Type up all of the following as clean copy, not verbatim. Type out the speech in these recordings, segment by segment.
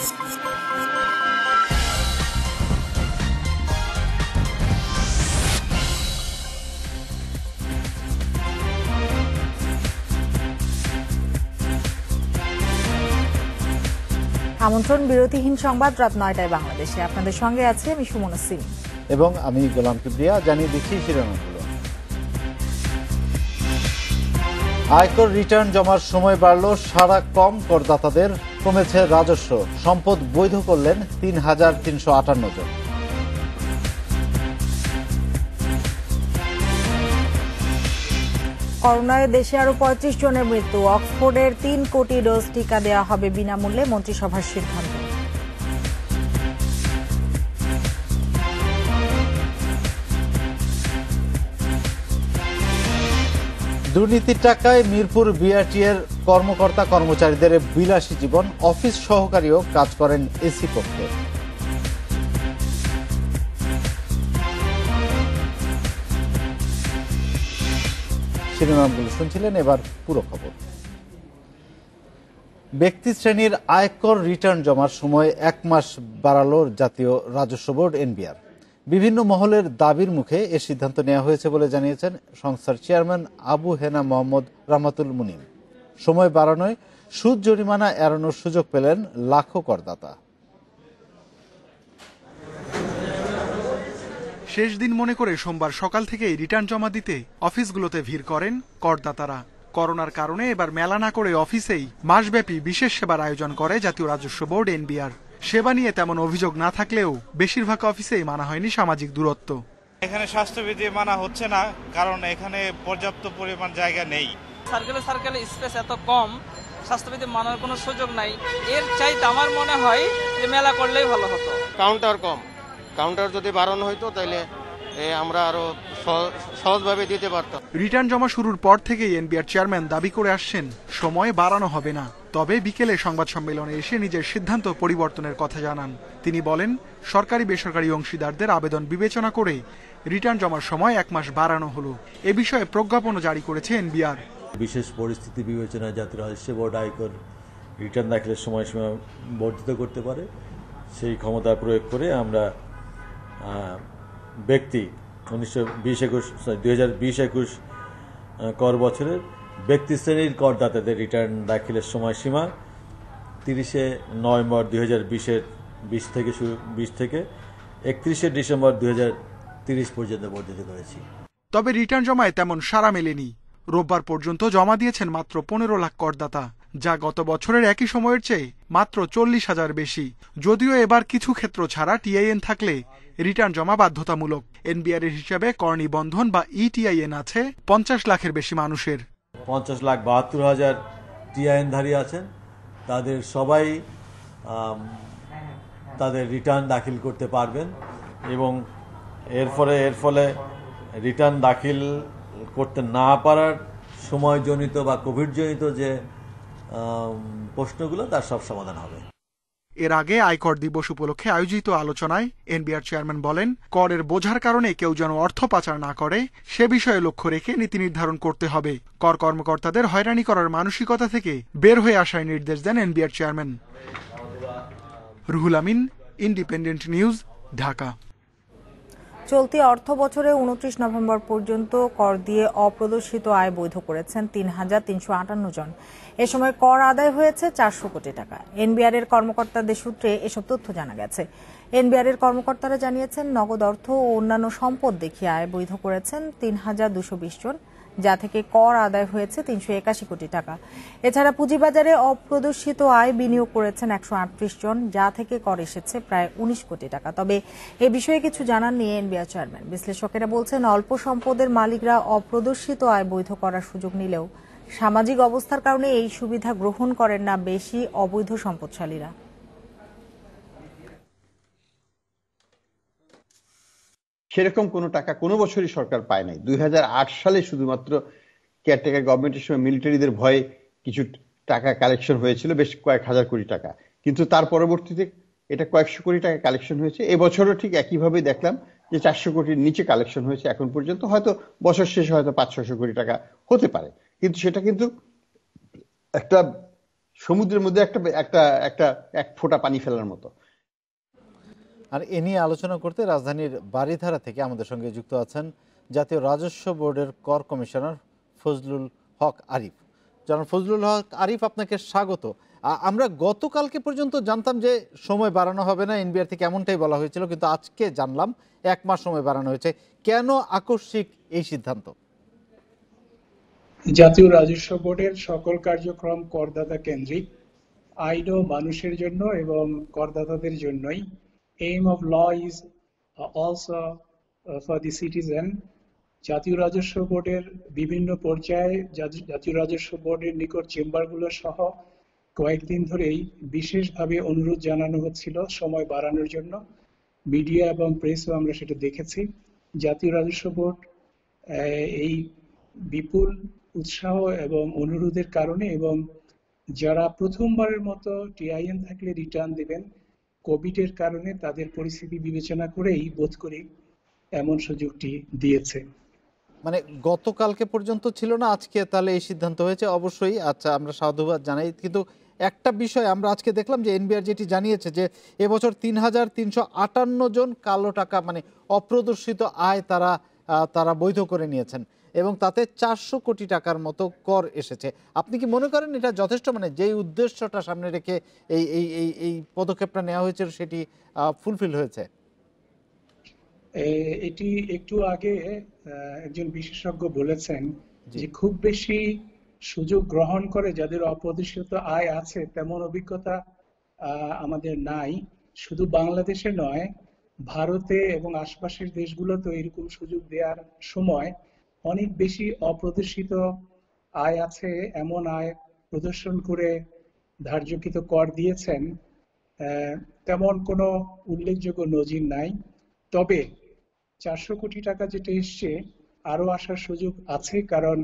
আমন্ত্রণ বিরতিহীন সংবাদ রাত ৯টায় বাংলাদেশে। আপনাদের সঙ্গে আছি আমি সুমনা সিং এবং আমি গোলাম কিবরিয়া। জানিয়ে দিচ্ছি শিরোনামগুলো। আয়কর রিটার্ন জমার সময় বাড়ল, সারা কম করদাতাদের, কমেছে রাজস্ব, সম্পদ বৈধ করলেন ৩,৩৫৮ জন। করোনায় দেশে আরো ৩৫ জনের মৃত্যু, অক্সফোর্ডের ৩ কোটি ডোজ টিকা দেওয়া হবে বিনামূল্যে, মন্ত্রিসভার সিদ্ধান্ত। দুর্নীতির টাকায় মিরপুর বিআরটিএর কর্মকর্তা কর্মচারীদের বিলাসী জীবন, অফিস সহকারীও কাজ করেন এসি কক্ষে। শিরোনামগুলো শুনছিলেন, এবার পুরো খবর। ব্যক্তি শ্রেণীর আয়কর রিটার্ন জমার সময় ১ মাস বাড়ালো জাতীয় রাজস্ব বোর্ড এনবিআর। বিভিন্ন মহলের দাবির মুখে এ সিদ্ধান্ত নেওয়া হয়েছে বলে জানিয়েছেন সংস্থার চেয়ারম্যান আবু হেনা মোহাম্মদ রাহমাতুল মুনিম। সময় বাড়ানোয় সুদ জরিমানা এড়ানোর সুযোগ পেলেন লাখো করদাতা। শেষ দিন মনে করে সোমবার সকাল থেকেই রিটার্ন জমা দিতে অফিসগুলোতে ভিড় করেন করদাতারা। করোনার কারণে এবার মেলা না করে অফিসেই মাসব্যাপী বিশেষ সেবার আয়োজন করে জাতীয় রাজস্ব বোর্ড এনবিআর। সেবা নিয়ে তেমন অভিযোগ না থাকলেও বেশিরভাগ অফিসেই মানা হয়নি সামাজিক দূরত্ব। এখানে স্বাস্থ্যবিধি মানা হচ্ছে না, কারণ এখানে পর্যাপ্ত পরিমাণ জায়গা নেই। সার্কেলে স্পেস এত কম, স্বাস্থ্যবিধি মানার কোনো সুযোগ নাই। এর চাইতে আমার মনে হয় যে মেলা করলেই ভালো হতো। কাউন্টার কম, কাউন্টার যদি বাড়ানো হইতো তাহলে আমরা আরো সহজভাবে দিতে পারতাম। রিটার্ন জমা শুরুর পর থেকেই এনবিআর চেয়ারম্যান দাবি করে আসছেন সময় বাড়ানো হবে না। তবে বিকেলে সংবাদ সম্মেলনে এসে নিজের সিদ্ধান্ত পরিবর্তনের কথা জানান। তিনি বলেন, সরকারি বেসরকারি অংশীদারদের আবেদন বিবেচনা করে রিটার্ন জমার সময় ১ মাস বাড়ানো হলো। এ বিষয়ে প্রজ্ঞাপনও জারি করেছে এনবিআর। বিশেষ পরিস্থিতি বিবেচনায় জাতীয় রাজস্ব বোর্ড আয়কর রিটার্ন দাখিলের সময়সীমা বর্ধিত করতে পারে। সেই ক্ষমতা প্রয়োগ করে আমরা ব্যক্তি 2020-21 কর বছরের ব্যক্তি শ্রেণীর করদাতাদের রিটার্ন দাখিলের সময়সীমা 30 নভেম্বর 2020 থেকে 31 ডিসেম্বর 2030 পর্যন্ত বর্ধিত করেছি। তবে রিটার্ন জমায় তেমন সাড়া মেলেনি। রোববার পর্যন্ত জমা দিয়েছেন মাত্র 15 লাখ করদাতা, যা গত বছরের একই সময়ের চেয়ে মাত্র 40,000 বেশি। যদিও এবার কিছু ক্ষেত্র ছাড়া টিআইএন থাকলে রিটার্ন জমা বাধ্যতামূলক। এনবিআর এর হিসাবে কর নিবন্ধন বা ইটিআইএন আছে 50 লাখের বেশি মানুষের। 50,72,000 টিআইএনধারী আছেন, তাদের সবাই তাদের রিটার্ন দাখিল করতে পারবেন এবং এর ফলে রিটার্ন দাখিল করতে না পারার সময়জনিত বা কোভিডজনিত যে প্রশ্নগুলো, তার সব সমাধান হবে। এর আগে আয়কর দিবস উপলক্ষে আয়োজিত আলোচনায় এনবিআর চেয়ারম্যান বলেন, করের বোঝার কারণে কেউ যেন অর্থ পাচার না করে সে বিষয়ে লক্ষ্য রেখে নীতি নির্ধারণ করতে হবে। কর কর্মকর্তাদের হয়রানি করার মানসিকতা থেকে বের হয়ে আসার নির্দেশ দেন NBR chairman. Ruhul Amin, independent News, Dhaka. চলতি অর্থ বছরে 29 নভেম্বর পর্যন্ত কর দিয়ে অপ্রদর্শিত আয় বৈধ করেছেন ৩,৩৫৮ জন। এ সময় কর আদায় হয়েছে 400 কোটি টাকা। এনবিআর এর কর্মকর্তাদের সূত্রে এসব তথ্য জানা গেছে। এনবিআর এর কর্মকর্তারা জানিয়েছেন, নগদ অর্থ ও অন্যান্য সম্পদ দেখিয়ে আয় বৈধ করেছেন ৩,২২০ জন, যা থেকে কর আদায় হয়েছে ৩৮১ কোটি টাকা। এছাড়া পুঁজিবাজারে অপ্রদর্শিত আয় বিনিয়োগ করেছেন ১৩৮ জন, যা থেকে কর এসেছে প্রায় ১৯ কোটি টাকা। তবে এ বিষয়ে কিছু জানাননি এনবিআর চেয়ারম্যান। বিশ্লেষকেরা বলছেন, অল্প সম্পদের মালিকরা অপ্রদর্শিত আয় বৈধ করার সুযোগ নিলেও সামাজিক অবস্থার কারণে এই সুবিধা গ্রহণ করেন না বেশি অবৈধ সম্পদশালীরা। সেরকম কোনো টাকা কোনো বছরই সরকার পায় নাই। 2008 সালে শুধুমাত্র কেয়ারটেকার গভর্নমেন্টের সময় মিলিটারিদের ভয়ে কিছু টাকা কালেকশন হয়েছিল, বেশ কয়েক হাজার কোটি টাকা, কিন্তু তার পরবর্তীতে এটা কয়েকশো কোটি টাকা কালেকশন হয়েছে। এবছরও ঠিক একইভাবে দেখলাম যে 400 কোটির নিচে কালেকশন হয়েছে এখন পর্যন্ত। হয়তো বছর শেষে হয়তো 500-600 কোটি টাকা হতে পারে, কিন্তু সেটা কিন্তু একটা সমুদ্রের মধ্যে একটা একটা একটা এক ফোঁটা পানি ফেলার মতো। আর এ নিয়ে আলোচনা করতে রাজধানীর বারিধারা থেকে আমাদের সঙ্গে যুক্ত আছেন জাতীয় রাজস্ব বোর্ডের কর কমিশনার ফজলুল হক আরিফ। জনাব ফজলুল হক আরিফ, আপনাকে স্বাগত। আমরা গতকালকে পর্যন্ত জানতাম যে সময় বাড়ানো হবে না, এনবিআর থেকে এমনটাই বলা হয়েছিল, কিন্তু আজকে জানলাম 1 মাস সময় বাড়ানো হয়েছে। কেন আকস্মিক এই সিদ্ধান্ত? জাতীয় রাজস্ব বোর্ডের সকল কার্যক্রম করদাতা কেন্দ্রিক, আইন ও মানুষের জন্য এবং করদাতাদের জন্যই। Aim of law is also for the citizen. জাতীয় রাজস্ব বোর্ডের বিভিন্ন পর্যায়ে জাতীয় রাজস্ব বোর্ডের নিকট চেম্বারগুলো সহ কয়েকদিন ধরেই বিশেষভাবে অনুরোধ জানানো হচ্ছিল সময় বাড়ানোর জন্য। মিডিয়া এবং প্রেসও আমরা সেটা দেখেছি। জাতীয় রাজস্ব বোর্ড এই বিপুল উৎসাহ এবং অনুরোধের কারণে এবং যারা প্রথমবারের মতো টিআইএন থাকলে রিটার্ন দিবেন, কোভিডের কারণে তাদের পরিস্থিতি বিবেচনা করেই বোধ করি এমন সুযোগটি দিয়েছে। মানে গতকালকে পর্যন্ত ছিল না, আজকে তাহলে এই সিদ্ধান্ত হয়েছে। অবশ্যই, আচ্ছা, আমরা সাধুবাদ জানাই। কিন্তু একটা বিষয় আমরা আজকে দেখলাম যে এনবিআর যেটি জানিয়েছে যে এবছর 3,358 জন কালো টাকা মানে অপ্রদর্শিত আয় তারা বৈধ করে নিয়েছেন এবং তাতে 400 কোটি টাকার মতো কর এসেছে। আপনি কি মনে করেন এটা যথেষ্ট, মানে যেই উদ্দেশ্যটা সামনে রেখে এই এই এই এই পদক্ষেপটা নেওয়া হয়েছিল সেটি ফুলফিল হয়েছে? এটি একটু আগে একজন বিশেষজ্ঞ বলেছেন যে খুব বেশি সুযোগ গ্রহণ করে যাদের অপ্রদর্শিত আয় আছে তেমন অভিজ্ঞতা আমাদের নাই। শুধু বাংলাদেশে নয়, ভারতে এবং আশপাশের দেশগুলোতে এরকম সুযোগ দেওয়ার সময় অনেক বেশি অপ্রদর্শিত আয় আছে, এমন আয় প্রদর্শন করে ধার্যকৃত কর দিয়েছেন, তেমন কোনো উল্লেখযোগ্য নজির নাই। তবে 400 কোটি টাকা যেটা এসছে আরো আসার সুযোগ আছে, কারণ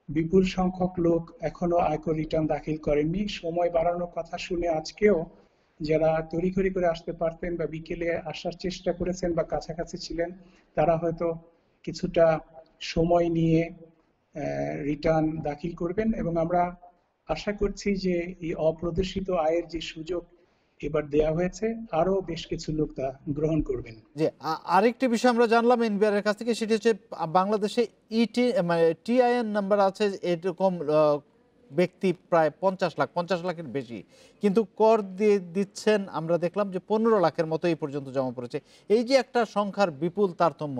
বিপুল সংখ্যক লোক এখনো আয়কর রিটার্ন দাখিল করেননি। সময় বাড়ানোর কথা শুনে আজকেও যারা তড়িঘড়ি করে আসতে পারতেন বা বিকেলে আসার চেষ্টা করেছেন বা কাছাকাছি ছিলেন, তারা হয়তো কিছুটা সময় নিয়ে রিটার্ন দাখিল করবেন এবং আমরা আশা করছি যে এই অপ্রদর্শিত আয়ের যে সুযোগ এবার দেয়া হয়েছে আরো বেশ কিছু লোক তা গ্রহণ করবেন। যে আরেকটি বিষয় আমরা জানলাম এনবিআর এর কাছ থেকে, সেটি হচ্ছে বাংলাদেশে মানে টিআইএন নাম্বার আছে এরকম ব্যক্তি প্রায় 50 লাখের বেশি, কিন্তু কর দিয়ে দিচ্ছেন আমরা দেখলাম যে 15 লাখের মতো এই পর্যন্ত জমা পড়েছে। এই যে একটা সংখ্যার বিপুল তারতম্য,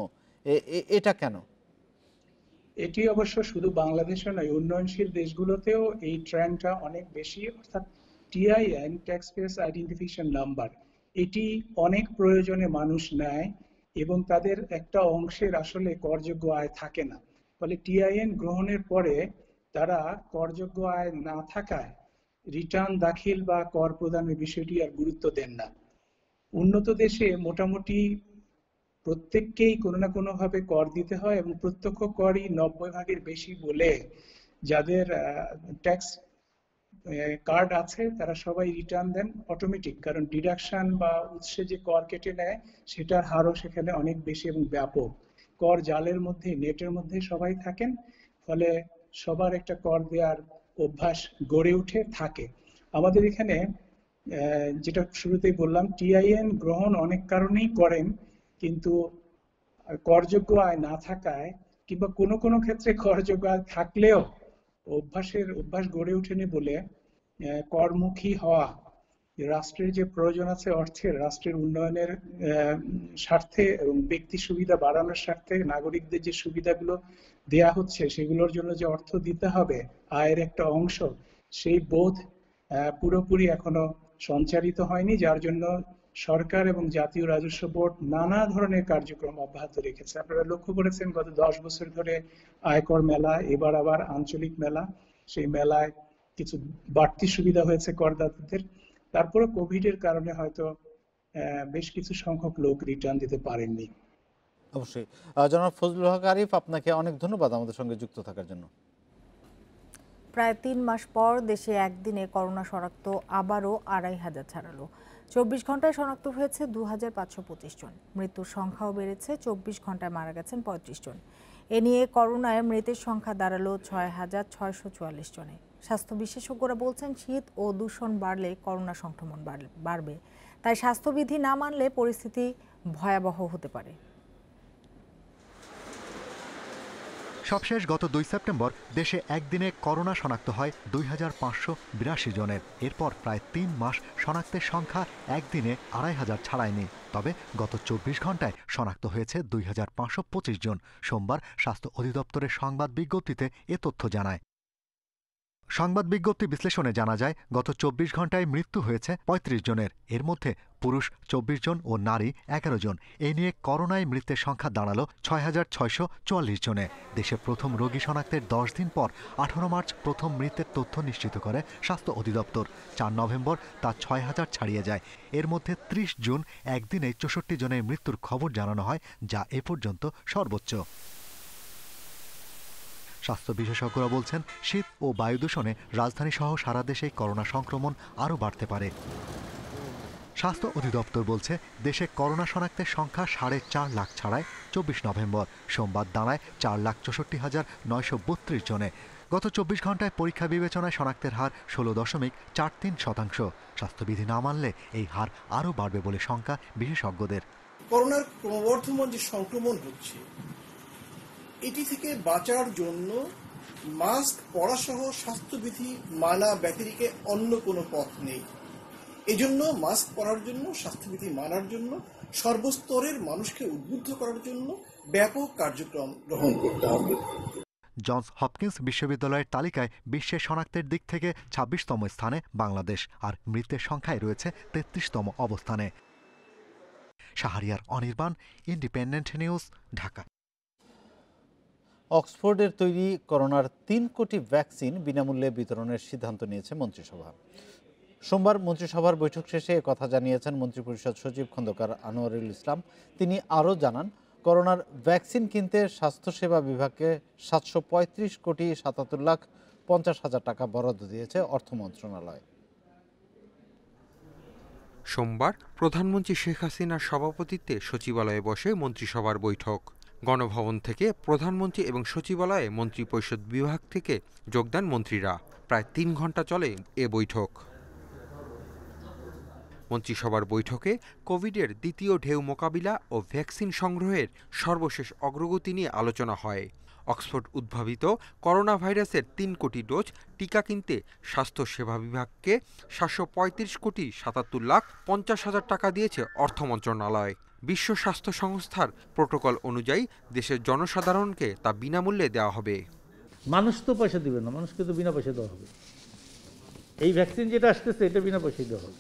এটা কেন? এটি অবশ্য শুধু বাংলাদেশে নয়, উন্নয়নশীল দেশগুলোতেও এই ট্রেন্ডটা অনেক বেশি। অর্থাৎ TIN, tax pairs identification number, এটি অনেক প্রয়োজনে মানুষ নেয় এবং তাদের একটা অংশের আসলে করযোগ্য আয় থাকে না। ফলে টিআইএন গ্রহণের পরে তারা করযোগ্য আয় না থাকায় রিটার্ন দাখিল বা কর প্রদানের বিষয়টি আর গুরুত্ব দেন না। উন্নত দেশে মোটামুটি প্রত্যেককেই কোনো না কোনো ভাবে কর দিতে হয় এবং প্রত্যক্ষ করই 90 ভাগের বেশি বলে যাদের ট্যাক্স কার্ড আছে তারা সবাই রিটার্ন দেন অটোমেটিক, কারণ ডিডাকশন বা উৎসে যে কর কেটে নেয় সেটার হারও সেখানে অনেক বেশি এবং ব্যাপক। কর জালের মধ্যে, নেটের মধ্যে সবাই থাকেন, ফলে সবার একটা কর দেওয়ার অভ্যাস গড়ে উঠে থাকে। আমাদের এখানে যেটা শুরুতেই বললাম, টিআইএন গ্রহণ অনেক কারণেই করেন, কিন্তু করযোগ্য আয় না থাকায় কিংবা কোনো কোনো ক্ষেত্রে করযোগ্য আয় থাকলেও অভ্যাস গড়ে ওঠেনি বলে করমুখী হওয়া, রাষ্ট্রের যে প্রয়োজন আছে অর্থের, রাষ্ট্রের উন্নয়নের স্বার্থে এবং ব্যক্তি সুবিধা বাড়ানোর স্বার্থে নাগরিকদের যে সুবিধাগুলো দেয়া হচ্ছে সেগুলোর জন্য যে অর্থ দিতে হবে আয়ের একটা অংশ, সেই বোধ পুরোপুরি এখনো সঞ্চারিত হয়নি, যার জন্য সরকার এবং জাতীয় রাজস্ব বোর্ড নানা ধরনের কার্যক্রম অব্যাহত রেখেছে। আপনারা লক্ষ্য করেছেন গত 10 বছর ধরে আয়কর মেলা, এবার আবার আঞ্চলিক মেলা, সেই মেলায় কিছু বাড়তি সুবিধা হয়েছে করদাতাদের। তারপরে কোভিডের কারণে হয়তো বেশ কিছু সংখ্যক লোক রিটার্ন দিতে পারেননি। অবশ্যই। জনাব ফজলুল হক আরিফ, আপনাকে অনেক ধন্যবাদ আমাদের সঙ্গে যুক্ত থাকার জন্য। প্রায় 3 মাস পর দেশে একদিনে করোনা শনাক্ত আবারও 2500 ছাড়ালো। 24 ঘন্টায় শনাক্ত হয়েছে 2525 জন। মৃত্যুর সংখ্যাও বেড়েছে, 24 ঘন্টায় মারা গেছেন 35 জন। এ নিয়ে করোনায় মৃতের সংখ্যা দাঁড়ালো 6644 জনে। স্বাস্থ্য বিশেষজ্ঞরা বলছেন শীত ও দূষণ বাড়লে করোনা সংক্রমণ বাড়বে, তাই স্বাস্থ্যবিধি না মানলে পরিস্থিতি ভয়াবহ হতে পারে। সবশেষ গত 2 সেপ্টেম্বর দেশে একদিনে করোনা শনাক্ত হয় 2582 জনের। এরপর প্রায় 3 মাস শনাক্তের সংখ্যা একদিনে 2500 ছাড়ায়নি। তবে গত 24 ঘন্টায় শনাক্ত হয়েছে 2525 জন। সোমবার স্বাস্থ্য অধিদপ্তরের সংবাদ বিজ্ঞপ্তিতে এ তথ্য জানায়। সংবাদ বিজ্ঞপ্তি বিশ্লেষণে জানা যায় গত 24 ঘন্টায় মৃত্যু হয়েছে 35 জনের। এর মধ্যে পুরুষ 24 জন ও নারী 11 জন। এই নিয়ে করোনায় মৃত্যুর সংখ্যা দাঁড়ালো 6644 জনে। দেশে প্রথম রোগী শনাক্তের 10 দিন পর 18 মার্চ প্রথম মৃত্যুর তথ্য নিশ্চিত করে স্বাস্থ্য অধিদপ্তর। 4 নভেম্বর তা 6000 ছাড়িয়ে যায়। এর মধ্যে 30 জুন একদিনে 64 জনের মৃত্যুর খবর জানানো হয়, যা এ পর্যন্ত সর্বোচ্চ। স্বাস্থ্য বিশেষজ্ঞরা বলছেন শীত ও বায়ু দূষণে রাজধানী সহ সারা দেশে করোনা সংক্রমণ আরও বাড়তে পারে। স্বাস্থ্য অধিদপ্তর বলছে দেশে করোনা শনাক্তের সংখ্যা 4.5 লাখ ছাড়ায় 24 নভেম্বর। সোমবার দাঁড়ায় 4,64,932 জনে। গত 24 ঘন্টায় পরীক্ষা বিবেচনায় শনাক্তের হার 16.43%। স্বাস্থ্যবিধি না মানলে এই হার আরও বাড়বে বলে শঙ্কা বিশেষজ্ঞদের। করোনার ক্রমবর্ধমান যে সংক্রমণ হচ্ছে, এটি থেকে বাঁচার জন্য মাস্ক পরা সহ স্বাস্থ্যবিধি মানা ব্যতিরেকে অন্য কোনো পথ নেই। এজন্য মাস্ক পরার জন্য, স্বাস্থ্যবিধি মানার জন্য সর্বস্তরের মানুষকে উদ্বুদ্ধ করার জন্য ব্যাপক কার্যক্রম গ্রহণ করতে হবে। জনস হপকিন্স বিশ্ববিদ্যালয়ের তালিকায় বিশ্বের শনাক্তের দিক থেকে 26তম স্থানে বাংলাদেশ, আর মৃতের সংখ্যায় রয়েছে 33তম অবস্থানে। Shahriar Anirban, Independent News, Dhaka. অক্সফোর্ডের তৈরি করোনার 3 কোটি ভ্যাকসিন বিনামূল্যে বিতরণের সিদ্ধান্ত নিয়েছে মন্ত্রিসভা। সোমবার মন্ত্রিসভার বৈঠক শেষে একথা জানিয়েছেন মন্ত্রিপরিষদ সচিব খন্দকার আনোয়ারুল ইসলাম। তিনি আরও জানান, করোনার ভ্যাকসিন কিনতে স্বাস্থ্যসেবা বিভাগকে 735,77,50,000 টাকা বরাদ্দ দিয়েছে অর্থ মন্ত্রণালয়। সোমবার প্রধানমন্ত্রী শেখ হাসিনার সভাপতিত্বে সচিবালয়ে বসে মন্ত্রিসভার বৈঠক। গণভবন থেকে প্রধানমন্ত্রী এবং সচিবালয়ে মন্ত্রিপরিষদ বিভাগ থেকে যোগদান মন্ত্রীরা। প্রায় 3 ঘন্টা চলে এ বৈঠক। মন্ত্রিসভার বৈঠকে কোভিডের দ্বিতীয় ঢেউ মোকাবিলা ও ভ্যাকসিন সংগ্রহের সর্বশেষ অগ্রগতি নিয়ে আলোচনা হয়। অক্সফোর্ড উদ্ভাবিত করোনা ভাইরাসের 3 কোটি ডোজ টিকা কিনতে স্বাস্থ্যসেবা বিভাগকে 735,77,50,000 টাকা দিয়েছে অর্থ মন্ত্রণালয়। বিশ্ব স্বাস্থ্য সংস্থার প্রোটোকল অনুযায়ী দেশের জনসাধারণকে তা বিনামূল্যে দেওয়া হবে। মানুষ তো পয়সা দিবে না, মানুষকে তো বিনা পয়সা দেওয়া হবে। এই ভ্যাকসিন যেটা আসতেছে এটা বিনা পয়সায় দেওয়া হবে।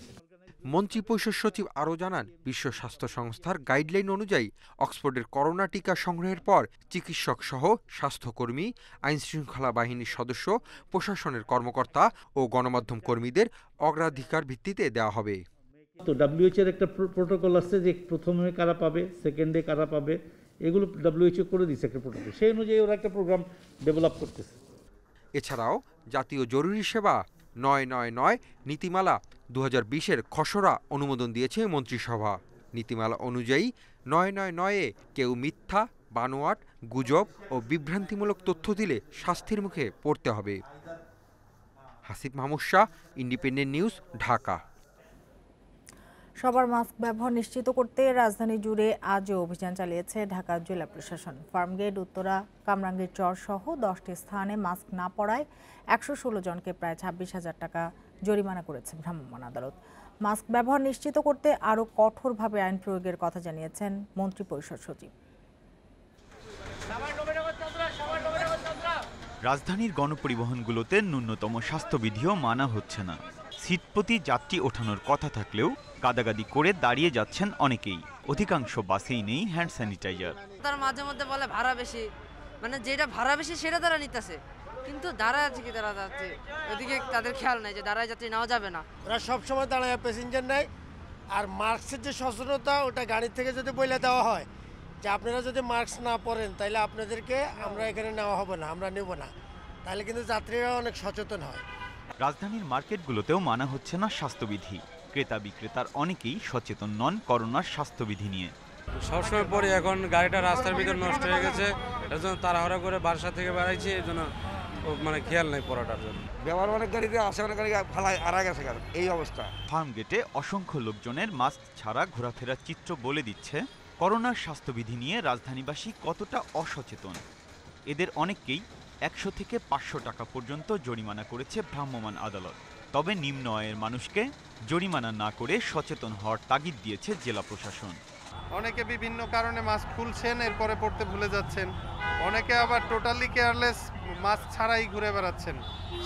মন্ত্রিপরিষদ সচিব আরও জানান, বিশ্ব স্বাস্থ্য সংস্থার গাইডলাইন অনুযায়ী অক্সফোর্ডের করোনা টিকা সংগ্রহের পর চিকিৎসক সহ স্বাস্থ্যকর্মী, আইনশৃঙ্খলা বাহিনীর সদস্য, প্রশাসনের কর্মকর্তা ও গণমাধ্যম কর্মীদের অগ্রাধিকার ভিত্তিতে দেওয়া হবে। তো WHO এর একটা প্রোটোকল আছে যে প্রথমে কারা পাবে, সেকেন্ডে কারা পাবে, এগুলো WHO করে দিচ্ছে একটা প্রোটোকল। সেই অনুযায়ী ওরা একটা প্রোগ্রাম ডেভেলপ করতেছে। এছাড়াও জাতীয় জরুরি সেবা 999 নীতিমালা 2020-এর খসড়া অনুমোদন দিয়েছে মন্ত্রিসভা। নীতিমালা অনুযায়ী 999-এ কেউ মিথ্যা, বানোয়াট, গুজব ও বিভ্রান্তিমূলক তথ্য দিলে শাস্তির মুখে পড়তে হবে। Hasib Mahmud Shah, independent News, Dhaka. সবার মাস্ক ব্যবহার নিশ্চিত করতে রাজধানী জুড়ে আজও অভিযান চালিয়েছে ঢাকা জেলা প্রশাসন। ফার্মগেট, উত্তরা, কামরাঙ্গীর চর সহ 10টি স্থানে মাস্ক না পরায় 116 জনকে প্রায় 26,000 টাকা জরিমানা করেছে ভ্রাম্যমাণ আদালত। মাস্ক ব্যবহার নিশ্চিত করতে আরও কঠোরভাবে আইন প্রয়োগের কথা জানিয়েছেন মন্ত্রিপরিষদ সচিব। রাজধানীর গণপরিবহনগুলোতে ন্যূনতম স্বাস্থ্যবিধিও মানা হচ্ছে না। সিট প্রতি যাত্রী ওঠানোর কথা থাকলেও গাদাগাদি করে দাঁড়িয়ে যাচ্ছেন অনেকেই। অধিকাংশ বাসেই নেই হ্যান্ড স্যানিটাইজার। তার মাঝে মধ্যে বলে ভাড়া বেশি, মানে যেটা ভাড়া বেশি সেটা তারা নিতেছে, কিন্তু দাঁড়ায় আছে কি তারা যাচ্ছে, ওদিকে তাদের খেয়াল নাই যে দাঁড়ায় যাত্রী নেওয়া যাবে না। ওরা সবসময় দাঁড়ায় প্যাসেঞ্জার নেয়। আর মাস্কের যে সচেতনতা, ওটা গাড়ি থেকে যদি বলে দেওয়া হয় যে আপনারা যদি মাস্ক না পরেন তাহলে আপনাদেরকে আমরা এখানে নেওয়া হবে না, আমরা নেব না, তাহলে কিন্তু যাত্রীরা অনেক সচেতন হয়। রাজধানীর মার্কেটগুলোতেও মানা হচ্ছে না স্বাস্থ্যবিধি। ক্রেতা বিক্রেতার অনেকেই সচেতন নন করোনার স্বাস্থ্যবিধি নিয়ে। সবসময় পরে এখন গাড়িটা রাস্তার ভিতর নষ্ট হয়ে গেছে, এর জন্য তাড়াহুড়া করে বাসা থেকে বেড়াইছি, এর জন্য মানে খেয়াল নাই পড়াটার জন্য। ব্যবহার অনেক গাড়িতে আসে, অনেক গাড়ি ফালায় আর গেছে, এই অবস্থা। ফার্ম গেটে অসংখ্য লোকজনের মাস্ক ছাড়া ঘোরাফেরার চিত্র বলে দিচ্ছে করোনার স্বাস্থ্যবিধি নিয়ে রাজধানীবাসী কতটা অসচেতন। এদের অনেককেই 100 থেকে 500 টাকা পর্যন্ত জরিমানা করেছে ভ্রাম্যমাণ আদালত। তবে নিম্ন আয়ের মানুষকে জরিমানা না করে সচেতন হওয়ার তাগিদ দিয়েছে জেলা প্রশাসন। অনেকে বিভিন্ন কারণে মাস্ক খুলছেন, এরপরে পড়তে ভুলে যাচ্ছেন। অনেকে আবার টোটালি কেয়ারলেস, মাস্ক ছাড়াই ঘুরে বেড়াচ্ছেন,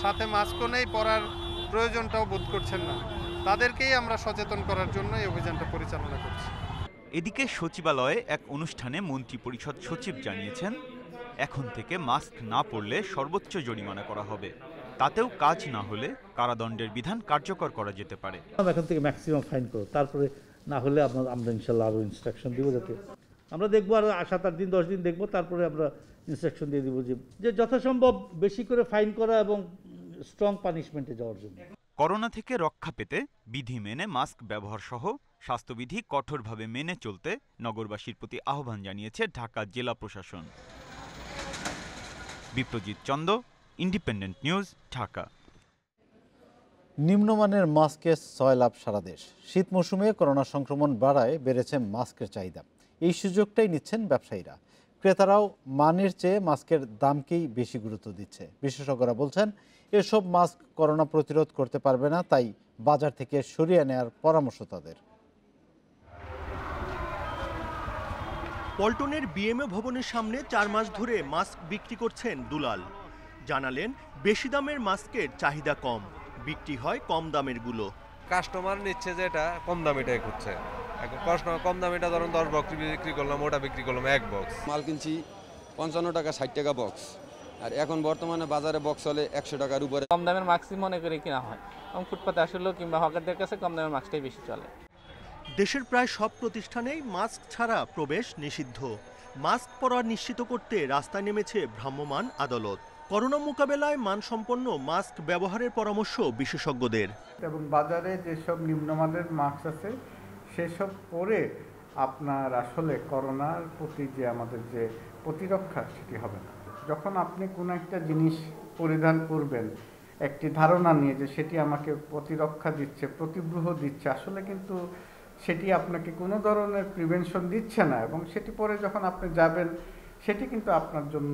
সাথে মাস্কও নেই, পরার প্রয়োজনটাও বোধ করছেন না। তাদেরকেই আমরা সচেতন করার জন্য এই অভিযানটা পরিচালনা করছি। এদিকে সচিবালয়ে এক অনুষ্ঠানে মন্ত্রিপরিষদ সচিব জানিয়েছেন, এখন থেকে মাস্ক না পরলে সর্বোচ্চ জরিমানা করা হবে। তাতেও কাজ না হলে কারাদণ্ডের বিধান কার্যকর করা যেতে পারে। এখন থেকে ম্যাক্সিমাম ফাইন করো, তারপরে না হলে আমরা ইনশাল্লাহ আরও ইনস্ট্রাকশন দিব, যাতে আমরা দেখবো আর 7-8 দিন 10 দিন দেখবো, তারপরে আমরা ইনস্ট্রাকশন দিয়ে দিব যে যথাসম্ভব বেশি করে ফাইন করা এবং স্ট্রং পানিশমেন্টে যাওয়ার জন্য। করোনা থেকে রক্ষা পেতে বিধি মেনে মাস্ক ব্যবহার সহ স্বাস্থ্যবিধি কঠোরভাবে মেনে চলতে নগরবাসীর প্রতি আহ্বান জানিয়েছে ঢাকা জেলা প্রশাসন। Biprajit Chanda, Independent News, Dhaka. নিম্নমানের মাস্কের ছয় লাভ সারা দেশ। শীত মৌসুমে করোনা সংক্রমণ বাড়ায় বেড়েছে মাস্কের চাহিদা। এই সুযোগটাই নিচ্ছেন ব্যবসায়ীরা। ক্রেতারাও মানের চেয়ে মাস্কের দামকেই বেশি গুরুত্ব দিচ্ছে। বিশেষজ্ঞরা বলছেন, এসব মাস্ক করোনা প্রতিরোধ করতে পারবে না, তাই বাজার থেকে সরিয়ে নেওয়ার পরামর্শ তাদের। পল্টনের বিএমএ ভবনের সামনে 4 মাস ধরে মাস্ক বিক্রি করছেন দুলাল। জানালেন, বেশি দামের মাস্কের চাহিদা কম, বিক্রি হয় কম দামের গুলো। কাস্টমার নিচ্ছে যেটা কম দামিটাই খুঁজছে। এখন কম দামিটা ধরুন 10 বক্স বিক্রি করলাম, ওটা বিক্রি করলাম 1 বক্স। মাল কিনছি 55 টাকা 60 টাকা বক্স, আর এখন বর্তমানে বাজারে বক্স চলে 100 টাকার উপরে। কম দামের মাস্কই মনে করে কিনা হয়, এবং ফুটপাতে আসলে কিংবা হকারদের কাছে কম দামের মাস্কটাই বেশি চলে। দেশের প্রায় সব প্রতিষ্ঠানেই মাস্ক ছাড়া প্রবেশ নিষিদ্ধ। মাস্ক পরা নিশ্চিত করতে রাস্তায় নেমেছে ভ্রাম্যমাণ আদালত। করোনা মোকাবেলায় মানসম্পন্ন মাস্ক ব্যবহারের পরামর্শ বিশেষজ্ঞদের। এবং বাজারে যেসব নিম্নমানের মাস্ক আছে সেসব পরে আপনার আসলে করোনার প্রতি যে আমাদের যে প্রতিরক্ষা সেটি হবে না। যখন আপনি কোনো একটা জিনিস পরিধান করবেন একটি ধারণা নিয়ে যে সেটি আমাকে প্রতিরক্ষা দিচ্ছে, প্রতিব্রূহ দিচ্ছে, আসলে কিন্তু সেটি আপনাকে কোনো ধরনের প্রিভেনশন দিচ্ছে না, এবং সেটি পরে যখন আপনি যাবেন সেটি কিন্তু আপনার জন্য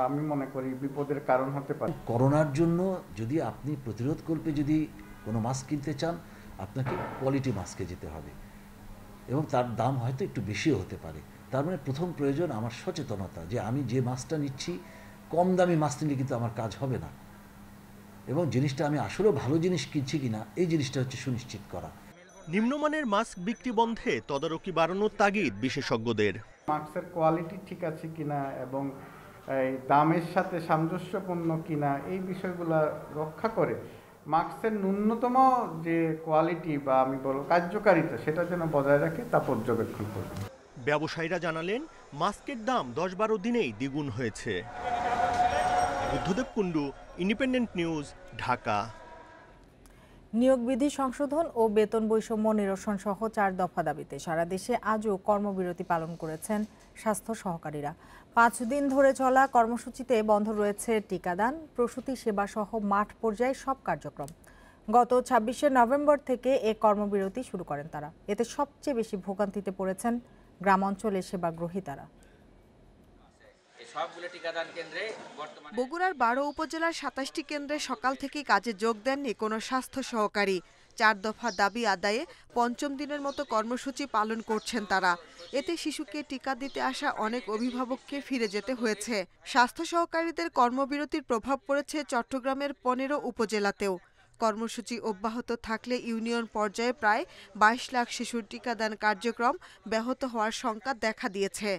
আমি মনে করি বিপদের কারণ হতে পারে। করোনার জন্য যদি আপনি প্রতিরোধ করতে যদি কোনো মাস্ক কিনতে চান, আপনাকে কোয়ালিটি মাস্কে যেতে হবে এবং তার দাম হয়তো একটু বেশিও হতে পারে। তার মানে প্রথম প্রয়োজন আমার সচেতনতা, যে আমি যে মাস্কটা নিচ্ছি কম দামি মাস্ক নিলে কিন্তু আমার কাজ হবে না, এবং জিনিসটা আমি আসলেও ভালো জিনিস কিনছি কিনা এই জিনিসটা হচ্ছে সুনিশ্চিত করা। নিম্নমানের মাস্ক বিক্রি বন্ধে তদারকি বাড়ানোর তাগিদ বিশেষজ্ঞদের। মাস্কের কোয়ালিটি ঠিক আছে কিনা এবং এই দামের সাথে সামঞ্জস্যপূর্ণ কিনা এই বিষয়গুলো রক্ষা করে মাস্কের ন্যূনতম যে কোয়ালিটি বা আমি বলবো কার্যকারিতা সেটা যেন বজায় রাখে তা পর্যবেক্ষণ করবে। ব্যবসায়ীরা জানালেন, মাস্কের দাম 10-12 দিনেই দ্বিগুণ হয়েছে। Buddhadeb Kundu, independent News, Dhaka. নিয়োগ বিধি সংশোধন ও বেতন বৈষম্য নিরসন সহ 4 দফা দাবিতে সারা দেশে আজও কর্মবিরতি পালন করেছেন স্বাস্থ্য সহকারীরা। 5 দিন ধরে চলা কর্মসূচিতে বন্ধ রয়েছে টিকাদান, প্রসূতি সেবা সহ মাঠ পর্যায়ে সব কার্যক্রম। গত 26শে নভেম্বর থেকে এ কর্মবিরতি শুরু করেন তারা। এতে সবচেয়ে বেশি ভোগান্তিতে পড়েছেন গ্রাম অঞ্চলের সেবাগ্রহীতারা। বগুড়ার 12 উপজেলার 27টি কেন্দ্রে সকাল থেকেই কাজে যোগ দেননি কোনো স্বাস্থ্য সহকারী। 4 দফা দাবি আদায়ে 5ম দিনের মতো কর্মসূচি পালন করছেন তারা। এতে শিশুকে টিকা দিতে আসা অনেক অভিভাবককে ফিরে যেতে হয়েছে। স্বাস্থ্য সহকারীদের কর্মবিরতির প্রভাব পড়েছে চট্টগ্রামের 15 উপজেলাতেও। কর্মসূচি অব্যাহত থাকলে ইউনিয়ন পর্যায়ে প্রায় 22 লাখ শিশুর টিকাদান কার্যক্রম ব্যাহত হওয়ার শঙ্কা দেখা দিয়েছে।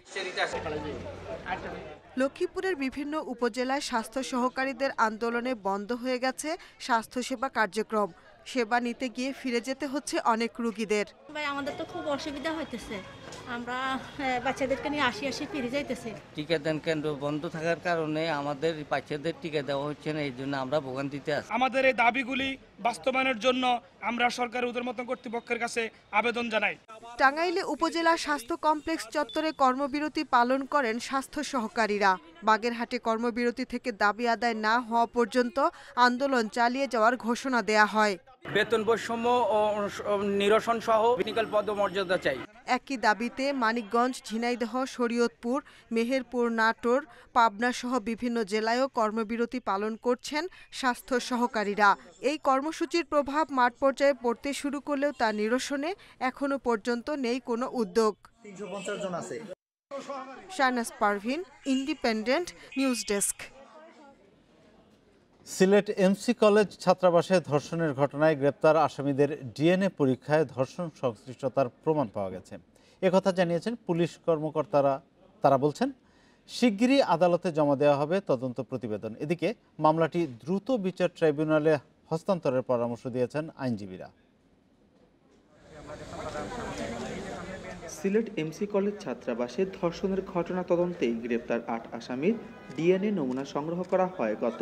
লক্ষ্মীপুরের বিভিন্ন উপজেলায় স্বাস্থ্য সহকারীদের আন্দোলনে বন্ধ হয়ে গেছে স্বাস্থ্যসেবা কার্যক্রম। সেবা নিতে গিয়ে ফিরে যেতে হচ্ছে অনেক রোগীদের। ভাই আমাদের তো খুব অসুবিধা হইতেছে, আমরা বাচ্চাদেরকে নিয়ে আসি ফিরে যাইতেছে। টিকাদান কেন্দ্র বন্ধ থাকার কারণে আমাদের বাচ্চাদের টিকা দেওয়া হচ্ছে না, এই জন্য আমরা ভোগান্তিতে আছি। আমাদের এই দাবিগুলি বাস্তবায়নের জন্য আমরা সরকারের ঊর্ধ্বতন কর্তৃপক্ষের কাছে আবেদন জানাই। টাঙ্গাইলে উপজেলা স্বাস্থ্য কমপ্লেক্স চত্বরে কর্মবিরতি পালন করেন স্বাস্থ্য সহকারীরা। বাগেরহাটে কর্মবিরতি থেকে দাবি আদায় না হওয়া পর্যন্ত আন্দোলন চালিয়ে যাওয়ার ঘোষণা দেয়া হয়। বেতন বৈষম্য ও নিরসন সহ টেকনিক্যাল পদমর্যাদা চাই। একই দাবিতে মানিকগঞ্জ, ঝিনাইদহ, শরীয়তপুর, মেহেরপুর, নাটোর, পাবনা সহ বিভিন্ন জেলায়ও কর্মবিরতি পালন করছেন স্বাস্থ্য সহকারীরা। এই কর্মসূচির প্রভাব মাঠ পর্যায়ে পড়তে শুরু করলেও তা নিরসনে এখনো পর্যন্ত নেই কোনো উদ্যোগ। 350 জন আছে। Shahnaz Parvin, Independent News desk. Sylhet MC college ছাত্রাবাসে ধর্ষণের ঘটনায় গ্রেপ্তার আসামিদের ডিএনএ পরীক্ষায় ধর্ষণ সংশ্লিষ্টতার প্রমাণ পাওয়া গেছে। একথা জানিয়েছেন পুলিশ কর্মকর্তারা। তারা বলছেন, শিগগিরই আদালতে জমা দেওয়া হবে তদন্ত প্রতিবেদন। এদিকে মামলাটি দ্রুত বিচার ট্রাইব্যুনালে হস্তান্তরের পরামর্শ দিয়েছেন আইনজীবীরা। সিলেট এমসি কলেজ ছাত্রাবাসে ধর্ষণের ঘটনা তদন্তে গ্রেপ্তার ৮ আসামির ডিএনএ নমুনা সংগ্রহ করা হয় গত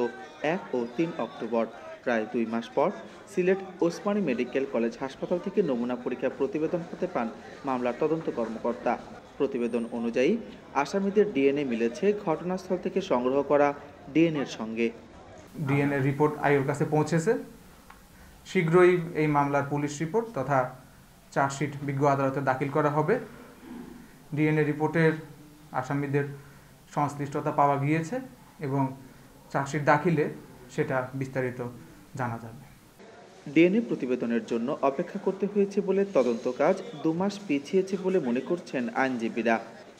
১ ও ৩ অক্টোবর। প্রায় ২ মাস পর সিলেট ওসমানী মেডিকেল কলেজ হাসপাতাল থেকে নমুনা পরীক্ষার প্রতিবেদন হাতে পান মামলার তদন্ত কর্মকর্তা। প্রতিবেদন অনুযায়ী আসামিদের ডিএনএ মিলেছে ঘটনাস্থল থেকে সংগ্রহ করা ডিএনএর সঙ্গে। ডিএনএ রিপোর্ট আইওর কাছে পৌঁছেছে। শীঘ্রই এই মামলার পুলিশ রিপোর্ট তথা চার্জশিট বিজ্ঞ আদালতে দাখিল করা হবে। ডিএনএ রিপোর্টের আসামিদের সংশ্লিষ্টতা পাওয়া গিয়েছে এবং চার্জশিট দাখিলে সেটা বিস্তারিত জানা যাবে। ডিএনএ প্রতিবেদনের জন্য অপেক্ষা করতে হয়েছে বলে তদন্ত কাজ ২ মাস পিছিয়েছে বলে মনে করছেন আইনজীবীরা।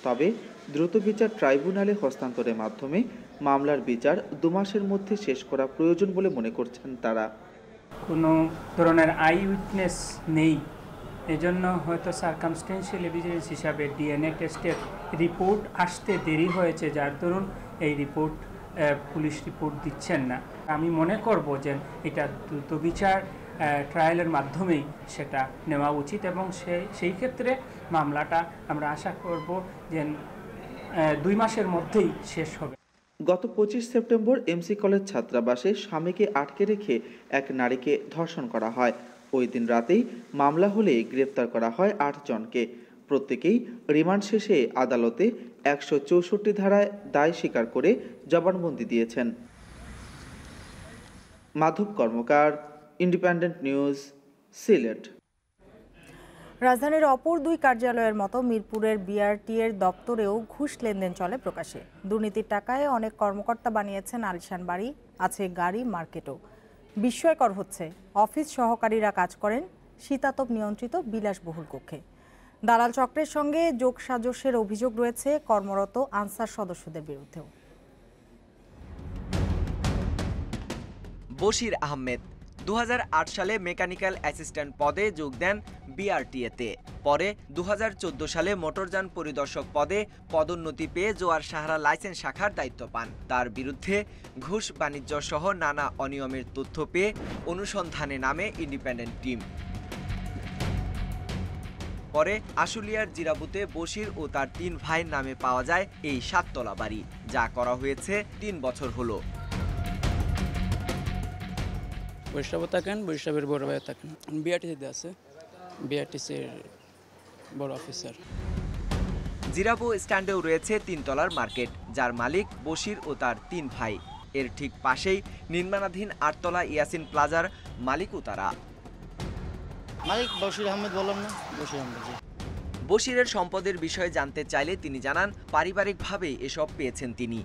তবে দ্রুত বিচার ট্রাইব্যুনালে হস্তান্তরের মাধ্যমে মামলার বিচার ২ মাসের মধ্যে শেষ করা প্রয়োজন বলে মনে করছেন তারা। কোনো ধরনের আই উইটনেস নেই, এজন্য হয়তো সার্কামস্টেন্সিয়াল এভিডেন্স হিসাবে ডিএনএ টেস্টের রিপোর্ট আসতে দেরি হয়েছে, যার দরুন এই রিপোর্ট পুলিশ রিপোর্ট দিচ্ছেন না। আমি মনে করব যে এটা দ্রুত বিচার ট্রায়ালের মাধ্যমেই সেটা নেওয়া উচিত এবং সেই ক্ষেত্রে মামলাটা আমরা আশা করব যে ২ মাসের মধ্যেই শেষ হবে। গত ২৫ সেপ্টেম্বর এমসি কলেজ ছাত্রাবাসে স্বামীকে আটকে রেখে এক নারীকে ধর্ষণ করা হয়। ওই দিন রাতেই মামলা হলে গ্রেপ্তার করা হয় ৮ জনকে। প্রত্যেকেই রিমান্ড শেষে আদালতে ১৬৪ ধারায় দায় স্বীকার করে জবানবন্দি দিয়েছেন। মাধব কর্মকার, ইন্ডিপেন্ডেন্ট নিউজ, সিলেট। রাজধানীর অপর ২ কার্যালয়ের মতো মিরপুরের বিআরটি এর দপ্তরেও ঘুষ লেনদেন চলে প্রকাশে। দুর্নীতির টাকায় অনেক কর্মকর্তা বানিয়েছেন আলিশান বাড়ি, আছে গাড়ি, মার্কেটও। বিস্ময়কর হচ্ছে, অফিস সহকারীরা কাজ করেন শীতাতপ নিয়ন্ত্রিত বিলাসবহুল কক্ষে। দালাল চক্রের সঙ্গে যোগসাজশের অভিযোগ রয়েছে কর্মরত আনসার সদস্যদের বিরুদ্ধেও। বশির আহমেদ 2008 সালে মেকানিক্যাল অ্যাসিস্ট্যান্ট পদে যোগ দেন বিআরটিএতে। পরে 2014 সালে মোটরযান পরিদর্শক পদে পদোন্নতি পেয়ে জোয়ার সাহারা লাইসেন্স শাখার দায়িত্ব পান। তার বিরুদ্ধে ঘুষ বাণিজ্য সহ নানা অনিয়মের তথ্য পেয়ে অনুসন্ধানে নামে ইন্ডিপেন্ডেন্ট টিম। পরে আশুলিয়ার জিরাবুতে বশির ও তার 3 ভাইয়ের নামে পাওয়া যায় এই 7 তলা বাড়ি, যা করা হয়েছে 3 বছর হলো। বৈষ্ণব থাকেন, বৈষ্ণবের বড় ভাই থাকেন, বিআরটিসিতে আছে, বিআরটিসির বড় অফিসার। জিরাবো স্ট্যান্ডেও রয়েছে 3 তলার মার্কেট, যার মালিক বশির ও তার 3 ভাই। এর ঠিক পাশেই নির্মাণাধীন 8 তলা ইয়াসিন প্লাজার মালিকও তারা। মালিক বশির আহমেদ, বললাম না, বশির আহমেদ। বশিরের সম্পদের বিষয়ে জানতে চাইলে তিনি জানান, পারিবারিকভাবেই এসব পেয়েছেন তিনি।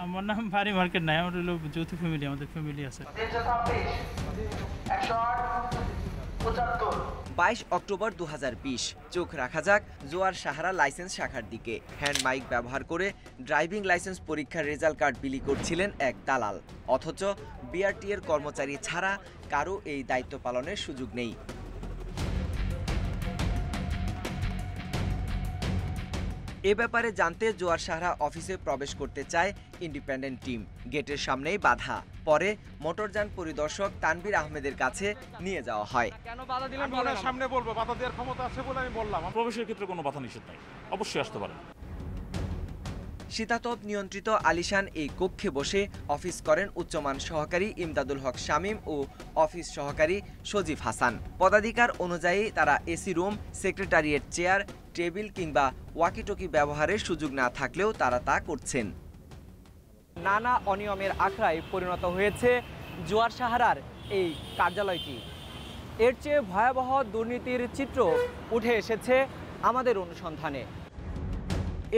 আমার নাম ভারী মার্কেট নাই, আমার হলো যৌথ ফ্যামিলি, আমাদের ফ্যামিলি আছে। 22 অক্টোবর 2020। চোখ রাখা যাক জোয়ার সাহারা লাইসেন্স শাখার দিকে। হ্যান্ড মাইক ব্যবহার করে ড্রাইভিং লাইসেন্স পরীক্ষার রেজাল্ট কার্ড বিলি করছিলেন এক দালাল। অথচ বিআরটি এর কর্মচারী ছাড়া কারো এই দায়িত্ব পালনের সুযোগ নেই। এ ব্যাপারে জানতে জোয়ার সাহারা অফিসে প্রবেশ করতে চায় ইন্ডিপেন্ডেন্ট টিম। গেটের সামনেই বাধা। পরে মোটরযান পরিদর্শক তানভীর আহমেদের কাছে নিয়ে যাওয়া হয়। কেন বাধা দিলেন? সামনে বলবো, বাধা দেওয়ার ক্ষমতা আছে বলে আমি বললাম। প্রবেশের ক্ষেত্রে কোনো বাধা নিষেধ নাই, অবশ্যই আসতে পারেন। শীতাতপ নিয়ন্ত্রিত আলিশান এই কক্ষে বসে অফিস করেন উচ্চমান সহকারী ইমদাদুল হক শামীম ও অফিস সহকারী সজীব হাসান। পদাধিকার অনুযায়ী তারা AC room, secretariat chair, table কিংবা ওয়াকিটকি ব্যবহারের সুযোগ না থাকলেও তারা তা করছেন। নানা অনিয়মের আখড়ায় পরিণত হয়েছে জোয়ার সাহারার এই কার্যালয়টি। এর চেয়ে ভয়াবহ দুর্নীতির চিত্র উঠে এসেছে আমাদের অনুসন্ধানে।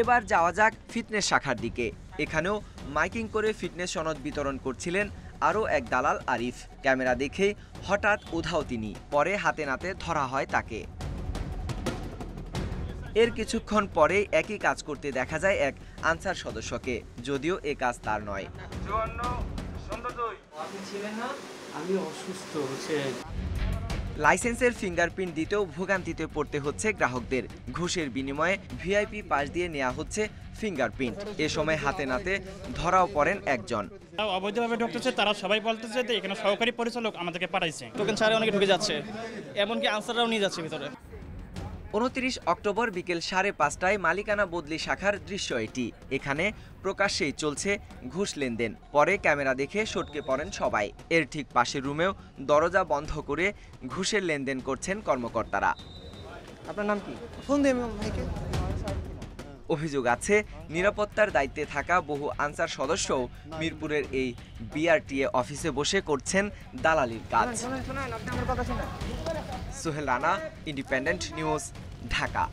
এবার যাওয়া যাক ফিটনেস শাখার দিকে। এখানেও মাইকিং করে ফিটনেস সনদ বিতরণ করছিলেন আরও এক দালাল আরিফ। ক্যামেরা দেখে হঠাৎ উধাও তিনি, পরে হাতে নাতে ধরা হয় তাকে। এর কিছুক্ষণ পরে একই কাজ করতে দেখা যায় এক আনসার সদস্যকে, যদিও এ কাজ তার নয়। আমি অসুস্থ। লাইসেন্সের ফিঙ্গারপ্রিন্ট দিতেও ভোগান্তিতে পড়তে হচ্ছে গ্রাহকদের। ঘুষের বিনিময়ে ভিআইপি পাস দিয়ে নেওয়া হচ্ছে ফিঙ্গারপ্রিন্ট। এ সময় হাতে নাতে ধরাও পড়েন একজন। অবৈধভাবে ঢুকতেছে, তারা সবাই বলতেছে যে এখানে সহকারী পরিচালক আমাদেরকে পাঠাইছে। টোকেন ছাড়া অনেকে ঢুকে যাচ্ছে, এমনকি আনসাররাও নিয়ে যাচ্ছে ভিতরে। 29 অক্টোবর বিকেল 5:30টায় মালিকানা বদলি শাখার দৃশ্য এটি। এখানে প্রকাশ্যেই চলছে ঘুষ লেনদেন। পরে ক্যামেরা দেখে সটকে পড়েন সবাই। এর ঠিক পাশের রুমেও দরজা বন্ধ করে ঘুষের লেনদেন করছেন কর্মকর্তারা। আপনার নাম কি? অভিযোগ আছে নিরাপত্তার দায়িত্বে থাকা বহু আনসার সদস্যও মিরপুরের এই বিআরটিএ অফিসে বসে করছেন দালালির কাজ। Sohel Rana, independent News, Dhaka.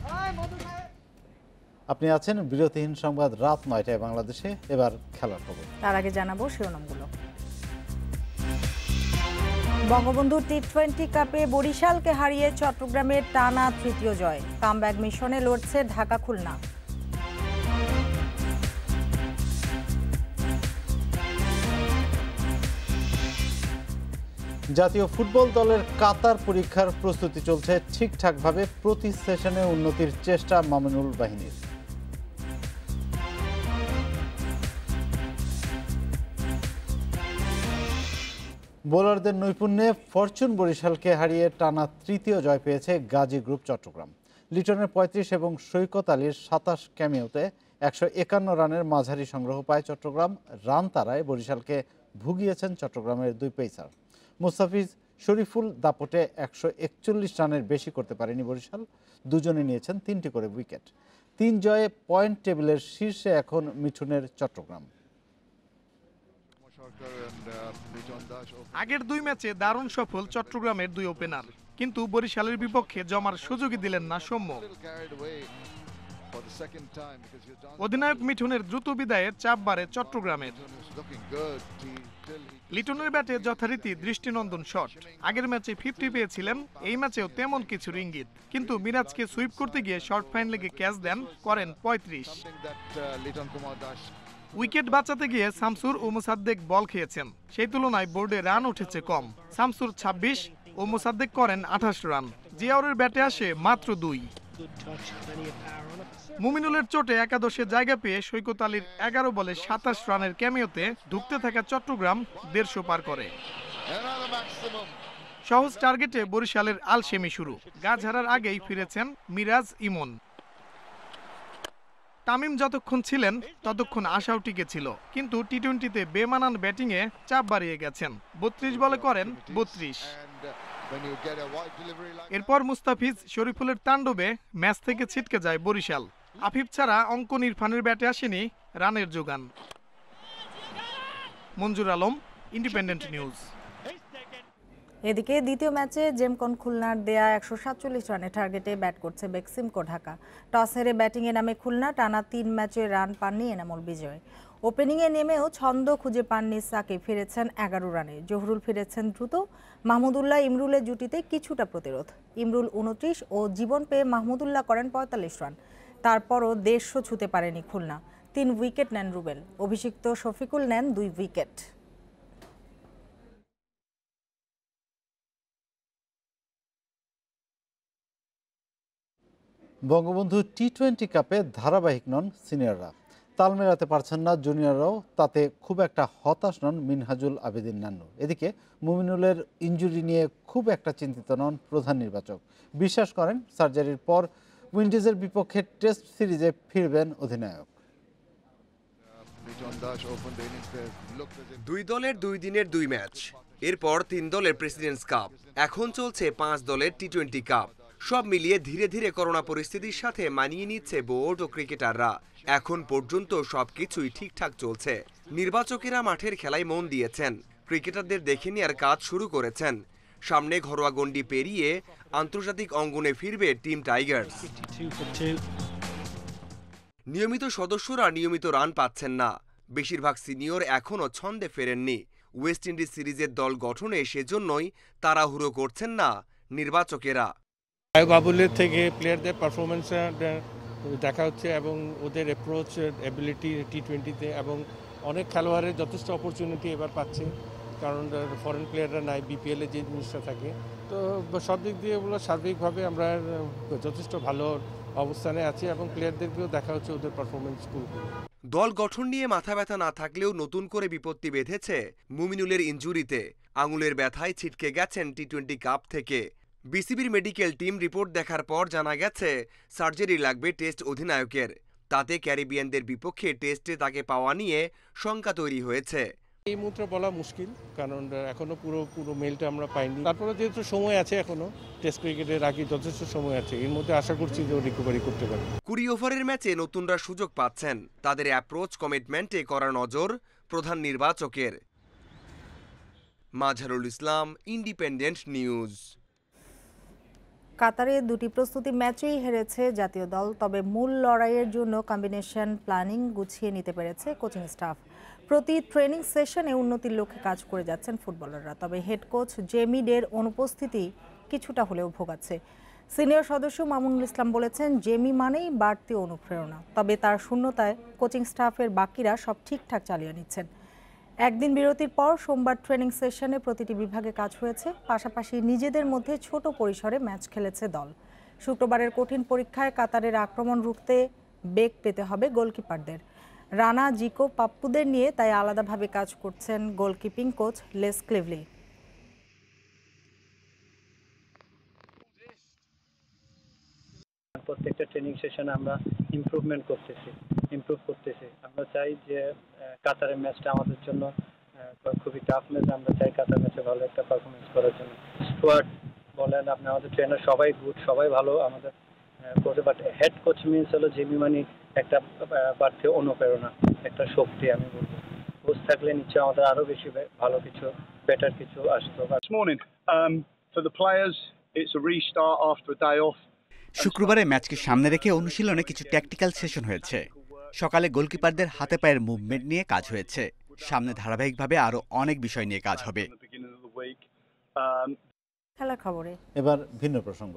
আপনি আছেন বিরতিহীন সংবাদ রাত 9টায় বাংলাদেশে। এবার খেলার খবর। তার আগে জানাবো শিরোনামগুলো। বঙ্গবন্ধু টি-20 কাপে বরিশালকে হারিয়ে চট্টগ্রামের টানা তৃতীয় জয়। কামব্যাক মিশনে লড়ছে ঢাকা খুলনা। জাতীয় ফুটবল দলের কাতার পরীক্ষার প্রস্তুতি চলছে ঠিকঠাকভাবে। প্রতি সেশনে উন্নতির চেষ্টা মামুনুল বাহিনীর। বোলারদের নৈপুণ্যে ফরচুন বরিশালকে হারিয়ে টানা তৃতীয় জয় পেয়েছে গাজী গ্রুপ চট্টগ্রাম। লিটনের 35 এবং সৈকত আলীর 27 ক্যামিওতে 151 রানের মাঝারি সংগ্রহ পায় চট্টগ্রাম। রান তারায় বরিশালকে ভুগিয়েছেন চট্টগ্রামের দুই পেসার। মুস্তাফিজ শরীফুল দাপটে 141 রানের বেশি করতে পারেনি বরিশাল। দুজনে নিয়েছেন 3টি করে উইকেট। 3 জয়ে পয়েন্ট টেবিলের শীর্ষে এখন মিঠুনের চট্টগ্রাম। আগের দুই ম্যাচে দারুণ সফল চট্টগ্রামের দুই ওপেনার, কিন্তু বরিশালের বিপক্ষে জমার সুযোগই দিলেন না সৌম্য। অধিনায়ক মিঠুনের দ্রুত বিদায়ে চাপ বাড়ে চট্টগ্রামের। লিটনের ব্যাটে যথারীতি দৃষ্টিনন্দন শট। আগের ম্যাচে 50 পেয়েছিলেন, এই ম্যাচেও তেমন কিছুর ইঙ্গিত, কিন্তু মিরাজকে সুইপ করতে গিয়ে শর্ট ফাইন লেগে ক্যাচ দেন, করেন 35। উইকেট বাঁচাতে গিয়ে শামসুর ও মোসাদ্দেক বল খেয়েছেন, সেই তুলনায় বোর্ডে রান উঠেছে কম। শামসুর 26 ও মোসাদ্দেক করেন 28 রান। জিয়াউরের ব্যাটে আসে মাত্র 2। মুমিনুলের চোটে একাদশে জায়গা পেয়ে সৈকত আলীর 11 বলে 27 রানের ক্যামিওতে ঢুকতে থাকা চট্টগ্রাম 150 পার করে। সহজ টার্গেটে বরিশালের আলসেমি শুরু। গা ঝাড়ার আগেই ফিরেছেন মিরাজ ইমন। তামিম যতক্ষণ ছিলেন ততক্ষণ আশাও টিকে ছিল, কিন্তু টি-20তে বেমানান ব্যাটিংয়ে চাপ বাড়িয়ে গেছেন। 32 বলে করেন 32। এরপর মুস্তাফিজ শরীফুলের তাণ্ডবে ম্যাচ থেকে ছিটকে যায় বরিশাল। আফিফ ছাড়া অঙ্কন ইরফানের ব্যাটে আসেনি রানের যোগান। মঞ্জুর আলম, ইন্ডিপেন্ডেন্ট নিউজ। এদিকে দ্বিতীয় ম্যাচে জেমকন খুলনার দেয়া 147 রানের টার্গেটে ব্যাট করছে বেক্সিমকো ঢাকা। টস হেরে ব্যাটিংয়ে নামে খুলনা। টানা 3 ম্যাচে রান পাননি এনামুল বিজয়। ওপেনিংয়ে নেমেও ছন্দ খুঁজে পাননি সাকিব, ফিরেছেন 11 রানে। জহুরুল ফিরেছেন দ্রুত। মাহমুদুল্লাহ ইমরুলের জুটিতে কিছুটা প্রতিরোধ। ইমরুল 29 ও জীবন পেয়ে মাহমুদুল্লাহ করেন 45 রান। তারপরও 150 ছুঁতে পারেনি খুলনা। 3 উইকেট নেন রুবেল। অভিষিক্ত শফিকুল নেন 2 উইকেট। বঙ্গবন্ধু টি-20 কাপে ধারাবাহিক নন সিনিয়ররা, তাল মেলাতে পারছেন না জুনিয়ররাও, তাতে খুব একটা হতাশ নন মিনহাজুল আবেদিন নান্নু। এদিকে মুমিনুলের ইনজুরি নিয়ে খুব একটা চিন্তিত নন প্রধান নির্বাচক। বিশ্বাস করেন সার্জারির পর উইন্ডিজের বিপক্ষে টেস্ট সিরিজে ফিরবেন অধিনায়ক। দুই দলের 2 দিনের 2 ম্যাচ, এরপর 3 দলের প্রেসিডেন্টস কাপ, এখন চলছে 5 দলের টি-20 কাপ। সব মিলিয়ে ধীরে ধীরে করোনা পরিস্থিতির সাথে মানিয়ে নিচ্ছে বোর্ড ও ক্রিকেটাররা। এখন পর্যন্ত সবকিছুই ঠিকঠাক চলছে। নির্বাচকেরা মাঠের খেলায় মন দিয়েছেন, ক্রিকেটারদের দেখে নেওয়ার কাজ শুরু করেছেন। সামনে ঘরোয়া গণ্ডি পেরিয়ে আন্তর্জাতিক অঙ্গনে ফিরবে টিম টাইগার্স। নিয়মিত সদস্যরা নিয়মিত রান পাচ্ছেন না, বেশিরভাগ সিনিয়র এখনও ছন্দে ফেরেননি। ওয়েস্ট ইন্ডিজ সিরিজের দল গঠনে সেজন্যই তাড়াহুড়ো করছেন না নির্বাচকেরা। আয়ুব আবুলের থেকে প্লেয়ারদের পারফরমেন্স দেখা হচ্ছে এবং ওদের অ্যাপ্রোচ অ্যাবিলিটি টি-20তে, এবং অনেক খেলোয়াড়ের যথেষ্ট অপরচুনিটি এবার পাচ্ছে, কারণ ফরেন প্লেয়াররা নাই, বিপিএলে যে জিনিসটা থাকে। তো সব দিক দিয়ে বলো সার্বিকভাবে আমরা যথেষ্ট ভালো অবস্থানে আছি এবং প্লেয়ারদেরকেও দেখা হচ্ছে ওদের পারফরমেন্স পুরোপুরি। দল গঠন নিয়ে মাথা ব্যথা না থাকলেও নতুন করে বিপত্তি বেঁধেছে মুমিনুলের ইনজুরিতে। আঙুলের ব্যথায় ছিটকে গেছেন টি-20 কাপ থেকে। বিসিবির মেডিকেল টিম রিপোর্ট দেখার পর জানা গেছে সার্জারি লাগবে টেস্ট অধিনায়কের। তাতে ক্যারিবিয়ানদের বিপক্ষে টেস্টে তাকে পাওয়া নিয়ে শঙ্কা তৈরি হয়েছে। এই মুহূর্তে বলা মুশকিল, কারণ এখনো পুরো মেলটা আমরা পাইনি। তারপরে যেহেতু সময় আছে, এখনো টেস্ট ক্রিকেটের আগে যথেষ্ট সময় আছে, এর মধ্যে আশা করছি যে ও রিকভারি করতে পারে। 20 ওভারের ম্যাচে নতুনরা সুযোগ পাচ্ছেন, তাদের অ্যাপ্রোচ কমিটমেন্টে করা নজর প্রধান নির্বাচকের। Mazharul Islam, independent news. কাতারে 2টি প্রস্তুতি ম্যাচেই হেরেছে জাতীয় দল, তবে মূল লড়াইয়ের জন্য কম্বিনেশন প্ল্যানিং গুছিয়ে নিতে পেরেছে কোচিং স্টাফ। প্রতি ট্রেনিং সেশনে উন্নতির লক্ষ্যে কাজ করে যাচ্ছেন ফুটবলাররা, তবে হেড কোচ জেমি ডের অনুপস্থিতি কিছুটা হলেও ভোগাচ্ছে। সিনিয়র সদস্য মামুনুল ইসলাম বলেছেন, জেমি মানেই বাড়তি অনুপ্রেরণা, তবে তার শূন্যতায় কোচিং স্টাফের বাকিরা সব ঠিকঠাক চালিয়ে নিচ্ছেন। একদিন বিরতির পর সোমবার ট্রেনিং সেশনে প্রতিটি বিভাগে কাজ হয়েছে, পাশাপাশি নিজেদের মধ্যে ছোট পরিসরে ম্যাচ খেলেছে দল। শুক্রবারের কঠিন পরীক্ষায় কাতারের আক্রমণ রুখতে বেগ পেতে হবে গোলকিপারদের। রানা, জিকো, পাপ্পুদের নিয়ে তাই আলাদাভাবে কাজ করছেন গোলকিপিং কোচ লেস ক্লিভলি। প্রত্যেকটা ট্রেনিং সেশনে আমরা ইমপ্রুভ করতেছি। আমরা চাই যে কাতারের ম্যাচটা আমাদের জন্য খুবই টাফ ম্যাচ। আমরা চাই কাতার ম্যাচে ভালো একটা পারফরমেন্স করার জন্য। স্কোয়াড বলেন, আপনি আমাদের ট্রেনার সবাই গুড, সবাই ভালো আমাদের কোচে, বাট হেড কোচ মিন্স হলো জিমি মানি একটা বাড়তি অনুপ্রেরণা, একটা শক্তি। আমি বলবো কোচ থাকলে নিশ্চয়ই আমাদের আরো বেশি ভালো কিছু, বেটার কিছু আসতো। For the players, it's a restart after a day off. শুক্রবারের ম্যাচকে সামনে রেখে অনুশীলনে কিছু ট্যাকটিক্যাল সেশন হয়েছে। সকালে গোলকিপারদের হাতে পায়ের মুভমেন্ট নিয়ে কাজ হয়েছে। সামনে ধারাবাহিকভাবে আরো অনেক বিষয় নিয়ে কাজ হবে। খেলার খবরে এবার ভিন্ন প্রসঙ্গ।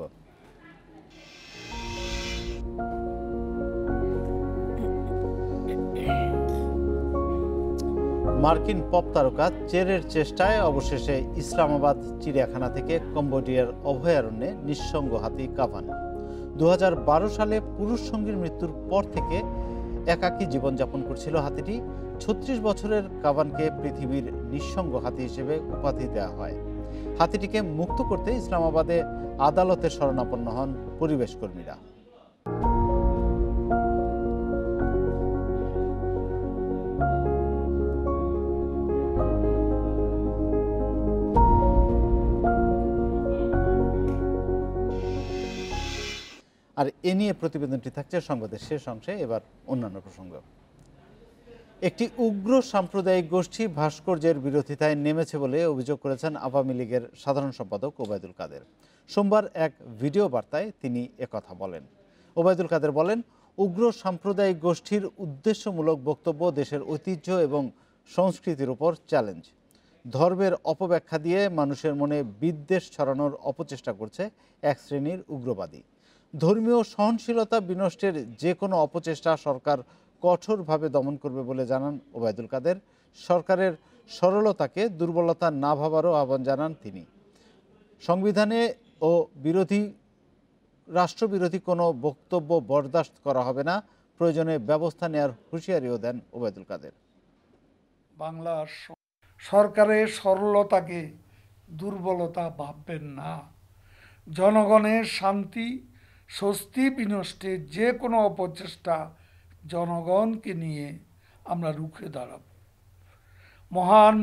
মার্কিন পপ তারকা চেরের চেষ্টায় অবশেষে ইসলামাবাদ চিড়িয়াখানা থেকে কম্বোডিয়ার অভয়ারণ্যে নিঃসঙ্গ হাতি কাভান। 2012 সালে পুরুষ সঙ্গীর মৃত্যুর পর থেকে একাকী জীবনযাপন করছিল হাতিটি। 36 বছরের কাভানকে পৃথিবীর নিঃসঙ্গ হাতি হিসেবে উপাধি দেওয়া হয়। হাতিটিকে মুক্ত করতে ইসলামাবাদে আদালতে শরণাপন্ন হন পরিবেশ কর্মীরা। আর এ নিয়ে প্রতিবেদনটি থাকছে সংবাদের শেষ অংশে। এবার অন্যান্য প্রসঙ্গ। একটি উগ্র সাম্প্রদায়িক গোষ্ঠী ভাস্কর্যের বিরোধিতায় নেমেছে বলে অভিযোগ করেছেন আওয়ামী লীগের সাধারণ সম্পাদক ওবায়দুল কাদের। সোমবার এক ভিডিও বার্তায় তিনি একথা বলেন। ওবায়দুল কাদের বলেন, উগ্র সাম্প্রদায়িক গোষ্ঠীর উদ্দেশ্যমূলক বক্তব্য দেশের ঐতিহ্য এবং সংস্কৃতির উপর চ্যালেঞ্জ। ধর্মের অপব্যাখ্যা দিয়ে মানুষের মনে বিদ্বেষ ছড়ানোর অপচেষ্টা করছে এক শ্রেণীর উগ্রবাদী। ধর্মীয় সহনশীলতা বিনষ্টের যে কোনো অপচেষ্টা সরকার কঠোরভাবে দমন করবে বলে জানান ওবায়দুল কাদের। সরকারের সরলতাকে দুর্বলতা না ভাবারও আহ্বান জানান তিনি। সংবিধানে ও বিরোধী রাষ্ট্রবিরোধী কোনো বক্তব্য বরদাস্ত করা হবে না, প্রয়োজনে ব্যবস্থা নেওয়ার হুঁশিয়ারিও দেন ওবায়দুল কাদের। বাংলার সরকারের সরলতাকে দুর্বলতা ভাববেন না। জনগণের শান্তি স্বস্তি বিনষ্টে যে কোনো অপচেষ্টা জনগণকে নিয়ে আমরা রুখে দাঁড়াব। মহান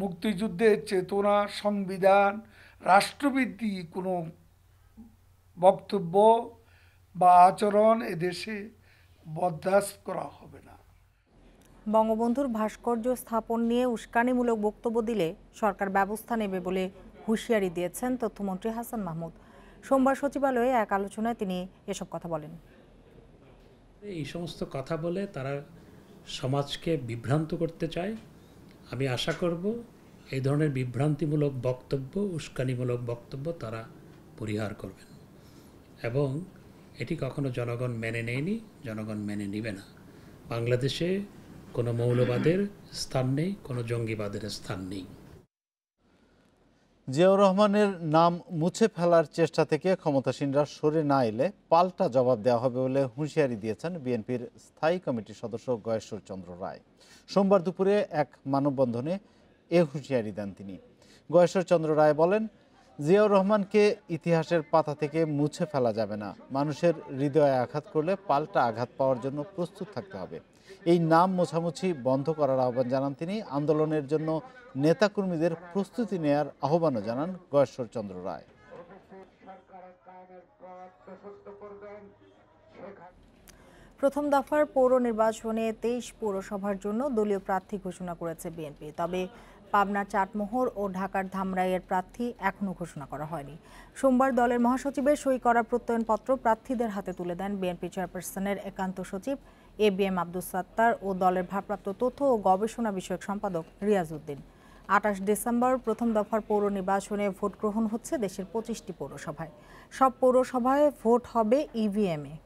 মুক্তিযুদ্ধের চেতনা, সংবিধান, রাষ্ট্রবিধি কোনো বক্তব্য বা আচরণ এদেশে বরদাস্ত করা হবে না। বঙ্গবন্ধুর ভাস্কর্য স্থাপন নিয়ে উস্কানিমূলক বক্তব্য দিলে সরকার ব্যবস্থা নেবে বলে হুঁশিয়ারি দিয়েছেন তথ্যমন্ত্রী হাসান মাহমুদ। সোমবার সচিবালয়ে এক আলোচনায় তিনি এসব কথা বলেন। এই সমস্ত কথা বলে তারা সমাজকে বিভ্রান্ত করতে চায়। আমি আশা করব এই ধরনের বিভ্রান্তিমূলক বক্তব্য, উস্কানিমূলক বক্তব্য তারা পরিহার করবেন, এবং এটি কখনো জনগণ মেনে নেয়নি, জনগণ মেনে নেবে না। বাংলাদেশে কোনো মৌলবাদের স্থান নেই, কোনো জঙ্গিবাদের স্থান নেই। জিয়াউর রহমানের নাম মুছে ফেলার চেষ্টা থেকে ক্ষমতাসীনরা সরে না এলে পাল্টা জবাব দেওয়া হবে বলে হুঁশিয়ারি দিয়েছেন বিএনপির স্থায়ী কমিটির সদস্য গয়েশ্বর চন্দ্র রায়। সোমবার দুপুরে এক মানববন্ধনে এ হুঁশিয়ারি দেন তিনি। গয়েশ্বর চন্দ্র রায় বলেন, জিয়াউর রহমানকে ইতিহাসের পাতা থেকে মুছে ফেলা যাবে না। মানুষের হৃদয়ে আঘাত করলে পাল্টা আঘাত পাওয়ার জন্য প্রস্তুত থাকতে হবে। এই নাম মোছামুছি বন্ধ করার আহ্বান জানান তিনি। আন্দোলনের জন্য নেতাকর্মীদের প্রস্তুতি নেয়ার আহ্বানও জানান গয়েশ্বর চন্দ্র রায়। প্রথম দফার পৌর নির্বাচনে 23 পৌরসভার জন্য দলীয় প্রার্থী ঘোষণা করেছে বিএনপি। তবে পাবনার চাটমোহর ও ঢাকার ধামরাইয়ের প্রার্থী এখনও ঘোষণা করা হয়নি। সোমবার দলের মহাসচিবের সই করা প্রত্যয়নপত্র প্রার্থীদের হাতে তুলে দেন বিএনপি চেয়ারপারসনের একান্ত সচিব ABM আব্দুস সাত্তার ও দলের ভারপ্রাপ্ত তথ্য ও গবেষণা বিষয়ক সম্পাদক রিয়াজ উদ্দিন। 28 ডিসেম্বর প্রথম দফার পৌর নির্বাচনে ভোট গ্রহণ হচ্ছে দেশের 25টি পৌরসভায়। সব পৌরসভায় ভোট হবে EVM-এ।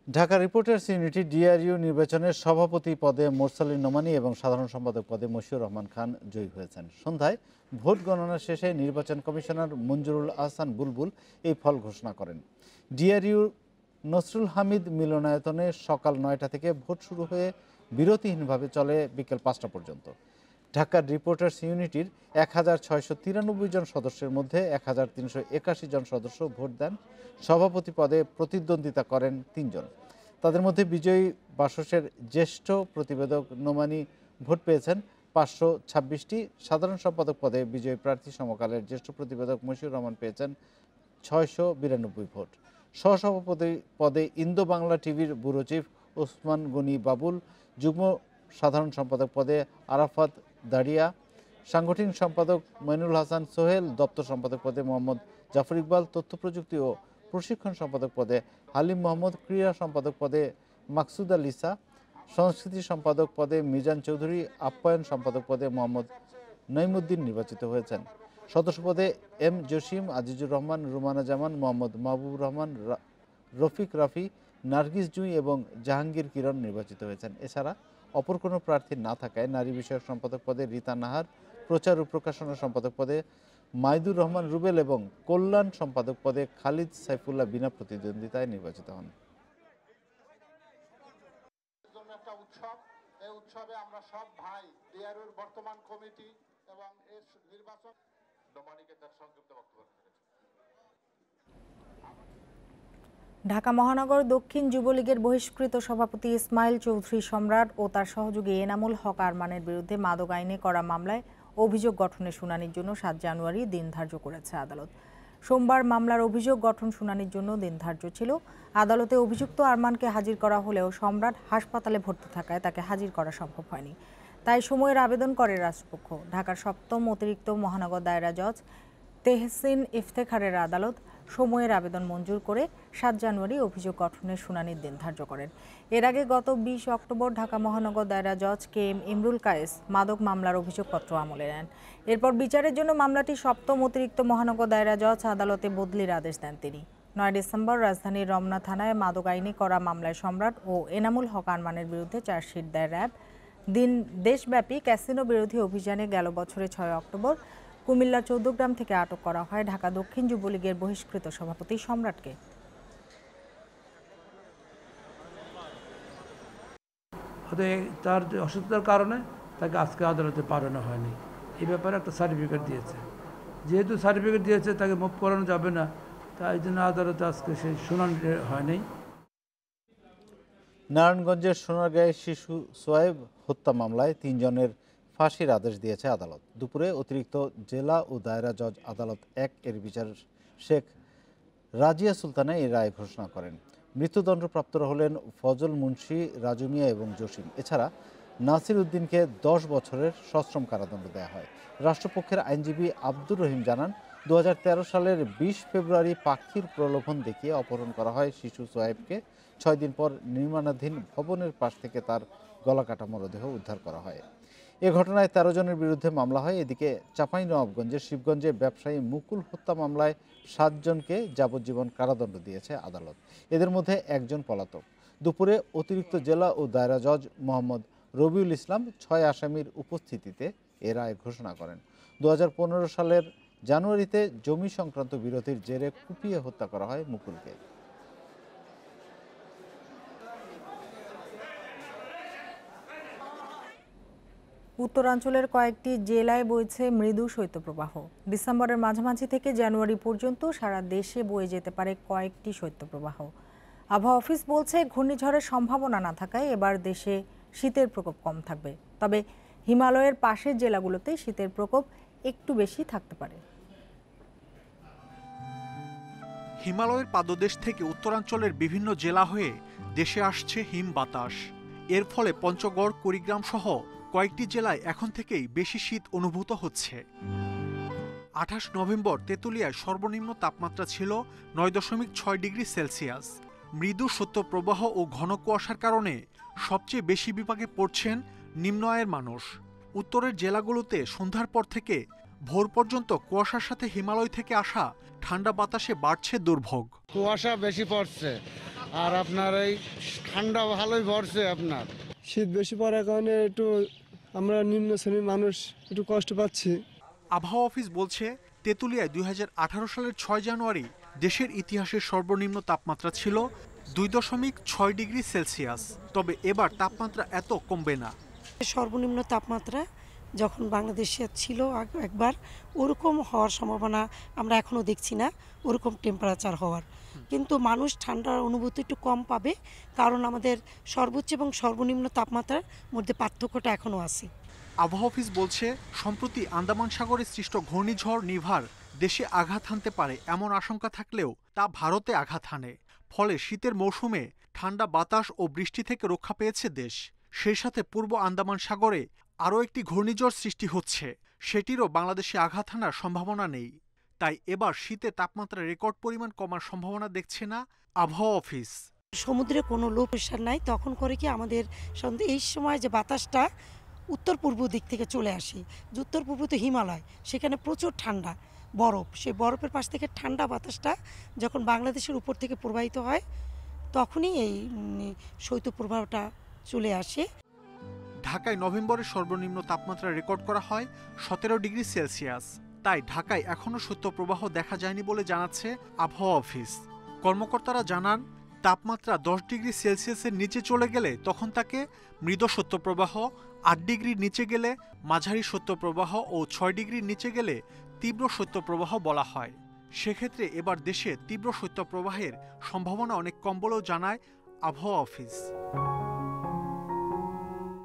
ঢাকা রিপোর্টার্স ইউনিটি DRU নির্বাচনের সভাপতি পদে মোরসালিন নোমানী এবং সাধারণ সম্পাদক পদে মশিউর রহমান খান জয়ী হয়েছেন। সন্ধ্যায় ভোট গণনা শেষে নির্বাচন কমিশনার মঞ্জুরুল আহসান বুলবুল এই ফল ঘোষণা করেন। DRU নসরুল হামিদ মিলনায়তনে সকাল 9টা থেকে ভোট শুরু হয়ে বিরতিহীনভাবে চলে বিকেল 5টা পর্যন্ত। ঢাকার রিপোর্টার্স ইউনিটির 1693 জন সদস্যের মধ্যে 1381 জন সদস্য ভোট দেন। সভাপতি পদে প্রতিদ্বন্দ্বিতা করেন 3 জন। তাদের মধ্যে বিজয়ী বাসসের জ্যেষ্ঠ প্রতিবেদক নোমানী ভোট পেয়েছেন 526টি। সাধারণ সম্পাদক পদে বিজয়ী প্রার্থী সমকালের জ্যেষ্ঠ প্রতিবেদক মশিউর রহমান পেয়েছেন 692 ভোট। সহসভাপতি পদে ইন্দো বাংলা টিভির ব্যুরো চিফ ওসমান গনি বাবুল, যুগ্ম সাধারণ সম্পাদক পদে আরাফাত দাড়িয়া, সাংগঠনিক সম্পাদক মইনুল হাসান সোহেল, দপ্তর সম্পাদক পদে মোহাম্মদ জাফর ইকবাল, তথ্য প্রযুক্তি ও প্রশিক্ষণ সম্পাদক পদে হালিম মোহাম্মদ, ক্রীড়া সম্পাদক পদে মাকসুদা লিসা, সংস্কৃতি সম্পাদক পদে মিজান চৌধুরী, আপ্যায়ন সম্পাদক পদে মোহাম্মদ নঈমুদ্দিন নির্বাচিত হয়েছেন। সদস্য পদে M জসিম, আজিজুর রহমান, রুমানা জামান, মোহাম্মদ মাহবুবুর রহমান, রফিক রাফি, নার্গিস জুঁই এবং জাহাঙ্গীর কিরণ নির্বাচিত হয়েছেন। এছাড়া অপর কোনো প্রার্থী না থাকায় নারী বিষয়ক সম্পাদক পদে রীতা নাহার, প্রচার ও প্রকাশনা সম্পাদক পদে মাইদুর রহমান রুবেল এবং কল্যাণ সম্পাদক পদে খালিদ সাইফুল্লাহ বিনা প্রতিদ্বন্দ্বিতায় নির্বাচিত হন। এই উৎসবে আমরা সব ভাই DRUর বর্তমান কমিটি এবং এর নির্বাচন নোমানীকে তার সংক্ষিপ্ত বক্তব্য রাখেন। ঢাকা মহানগর দক্ষিণ যুবলীগের বহিষ্কৃত সভাপতি ইসমাইল চৌধুরী সম্রাট ও তার সহযোগী এনামুল হক আরমানের বিরুদ্ধে মাদক আইনে করা মামলায় অভিযোগ গঠনের শুনানির জন্য 7 জানুয়ারি দিন ধার্য করেছে আদালত। সোমবার মামলার অভিযোগ গঠন শুনানির জন্য দিন ধার্য ছিল। আদালতে অভিযুক্ত আরমানকে হাজির করা হলেও সম্রাট হাসপাতালে ভর্তি থাকায় তাকে হাজির করা সম্ভব হয়নি। তাই সময়ের আবেদন করে রাষ্ট্রপক্ষ। ঢাকার 7ম অতিরিক্ত মহানগর দায়রা জজ তেহসিন ইফতেখারের আদালত সময়ের আবেদন মঞ্জুর করে 7 জানুয়ারি অভিযোগ গঠনের শুনানির দিন ধার্য করেন। এর আগে গত 20 অক্টোবর ঢাকা মহানগর দায়রা জজ KM ইমরুল কায়েস মাদক মামলার অভিযোগপত্র আমলে নেন। এরপর বিচারের জন্য মামলাটি 7ম অতিরিক্ত মহানগর দায়রা জজ আদালতে বদলির আদেশ দেন তিনি। 9 ডিসেম্বর রাজধানীর রমনা থানায় মাদক আইনে করা মামলায় সম্রাট ও এনামুল হক আরমানের বিরুদ্ধে চার্জশিট দেয় র্যাব। দেশব্যাপী ক্যাসিনো বিরোধী অভিযানে গেল বছরে 6 অক্টোবর কুমিল্লা 14 গ্রাম থেকে আটক করা হয় ঢাকা দক্ষিণ যুবলীগের বহিষ্কৃত সভাপতি সম্রাটকে। তার অসুস্থতার কারণে তাকে আজকে আদালতে পাঠানো হয়নি। এই ব্যাপারে একটা সার্টিফিকেট দিয়েছে, যেহেতু সার্টিফিকেট দিয়েছে তাকে মুভ করানো যাবে না, তাই জন্য আদালতে আজকে সেই শুনানি হয়নি। নারায়ণগঞ্জের সোনারগাঁয়ে শিশু সোয়েব হত্যা মামলায় 3 জনের ফাঁসির আদেশ দিয়েছে আদালত। দুপুরে অতিরিক্ত জেলা ও দায়রা জজ আদালত 1 এর বিচারক শেখ রাজিয়া সুলতানা এই রায় ঘোষণা করেন। মৃত্যুদণ্ডপ্রাপ্তরা হলেন ফজল মুন্সি, রাজু মিয়া এবং জসিম। এছাড়া নাসির উদ্দিনকে 10 বছরের সশ্রম কারাদণ্ড দেওয়া হয়। রাষ্ট্রপক্ষের আইনজীবী আব্দুর রহিম জানান, 2013 সালের 20 ফেব্রুয়ারি পাখির প্রলোভন দেখিয়ে অপহরণ করা হয় শিশু সোয়েবকে। 6 দিন পর নির্মাণাধীন ভবনের পাশ থেকে তার গলাকাটা মরদেহ উদ্ধার করা হয়। এ ঘটনায় 13 জনের বিরুদ্ধে মামলা হয়। এদিকে চাঁপাইনবাবগঞ্জের শিবগঞ্জে ব্যবসায়ী মুকুল হত্যা মামলায় 7 জনকে যাবজ্জীবন কারাদণ্ড দিয়েছে আদালত। এদের মধ্যে 1 জন পলাতক। দুপুরে অতিরিক্ত জেলা ও দায়রা জজ মোহাম্মদ রবিউল ইসলাম 6 আসামির উপস্থিতিতে এ রায় ঘোষণা করেন। 2015 সালের জানুয়ারিতে জমি সংক্রান্ত বিরোধের জেরে কুপিয়ে হত্যা করা হয় মুকুলকে। উত্তরাঞ্চলের কয়েকটি জেলায় বইছে মৃদু শৈত্যপ্রবাহ। ডিসেম্বরের মাঝামাঝি থেকে জানুয়ারি পর্যন্ত সারা দেশে বয়ে যেতে পারে কয়েকটি শৈত্যপ্রবাহ। আবহাওয়া অফিস বলছে, ঘূর্ণিঝড়ের সম্ভাবনা না থাকায় এবার দেশে শীতের প্রকোপ কম থাকবে। তবে হিমালয়ের পাশের জেলাগুলোতে শীতের প্রকোপ একটু বেশি থাকতে পারে। হিমালয়ের পাদদেশ থেকে উত্তরাঞ্চলের বিভিন্ন জেলা হয়ে দেশে আসছে হিম বাতাস। এর ফলে পঞ্চগড়, কুড়িগ্রাম সহ কয়েকটি জেলায় এখন থেকেই বেশি শীত অনুভূত হচ্ছে। 28 নভেম্বর তেঁতুলিয়ায় সর্বনিম্ন তাপমাত্রা ছিল 9.6 ডিগ্রি সেলসিয়াস। মৃদু শৈত্যপ্রবাহ ও ঘন কুয়াশার কারণে সবচেয়ে বেশি বিপাকে পড়ছেন নিম্ন আয়ের মানুষ। উত্তরের জেলাগুলোতে সন্ধ্যার পর থেকে ভোর পর্যন্ত কুয়াশার সাথে হিমালয় থেকে আসা ঠান্ডা বাতাসে বাড়ছে দুর্ভোগ। কুয়াশা বেশি পড়ছে আর আপনার এই ঠান্ডা ভালোই পড়ছে। আপনার শীত বেশি পড়ার কারণে একটু আমরা নিম্ন শ্রেণীর মানুষ একটু কষ্ট পাচ্ছি। আবহাওয়া অফিস বলছে, তেঁতুলিয়ায় 2018 সালের 6 জানুয়ারি দেশের ইতিহাসের সর্বনিম্ন তাপমাত্রা ছিল 2.6 ডিগ্রি সেলসিয়াস। তবে এবার তাপমাত্রা এত কমবে না। সর্বনিম্ন তাপমাত্রা যখন বাংলাদেশে ছিল একবার, ওরকম হওয়ার সম্ভাবনা আমরা এখনো দেখছি না, ওরকম টেম্পারেচার হওয়ার। কিন্তু মানুষ ঠান্ডার অনুভূতি একটু কম পাবে, কারণ আমাদের সর্বোচ্চ এবং সর্বনিম্ন তাপমাত্রার মধ্যে পার্থক্যটা এখনো আছে। আবহাওয়া অফিস বলছে, সম্প্রতি আন্দামান সাগরে সৃষ্ট ঘূর্ণিঝড় নিভার দেশে আঘাত হানতে পারে এমন আশঙ্কা থাকলেও তা ভারতে আঘাত হানে। ফলে শীতের মৌসুমে ঠান্ডা বাতাস ও বৃষ্টি থেকে রক্ষা পেয়েছে দেশ। সেই সাথে পূর্ব আন্দামান সাগরে আরও একটি ঘূর্ণিঝড় সৃষ্টি হচ্ছে, সেটিরও বাংলাদেশে আঘাত হানার সম্ভাবনা নেই। তাই এবার শীতে তাপমাত্রা রেকর্ড পরিমাণ কমার সম্ভাবনা দেখছে না আবহাওয়া অফিস। সমুদ্রে কোনো লো প্রেশার নাই, তখন করে কি আমাদের এই সময় যে বাতাসটা উত্তর পূর্ব দিক থেকে চলে আসে, যে উত্তর পূর্ব তো হিমালয়, সেখানে প্রচুর ঠান্ডা বরফ, সেই বরফের পাশ থেকে ঠান্ডা বাতাসটা যখন বাংলাদেশের উপর থেকে প্রবাহিত হয়, তখনই এই শৈত্যপ্রবাহটা চলে আসে। ঢাকায় নভেম্বরের সর্বনিম্ন তাপমাত্রা রেকর্ড করা হয় 17 ডিগ্রি সেলসিয়াস। তাই ঢাকায় এখনও শৈত্যপ্রবাহ দেখা যায়নি বলে জানাচ্ছে আবহাওয়া অফিস। কর্মকর্তারা জানান, তাপমাত্রা 10 ডিগ্রি সেলসিয়াসের নিচে চলে গেলে তখন তাকে মৃদু শৈত্যপ্রবাহ, 8 ডিগ্রির নিচে গেলে মাঝারি শৈত্যপ্রবাহ ও 6 ডিগ্রির নিচে গেলে তীব্র শৈত্যপ্রবাহ বলা হয়। সেক্ষেত্রে এবার দেশে তীব্র শৈত্যপ্রবাহের সম্ভাবনা অনেক কম বলেও জানায় আবহাওয়া অফিস।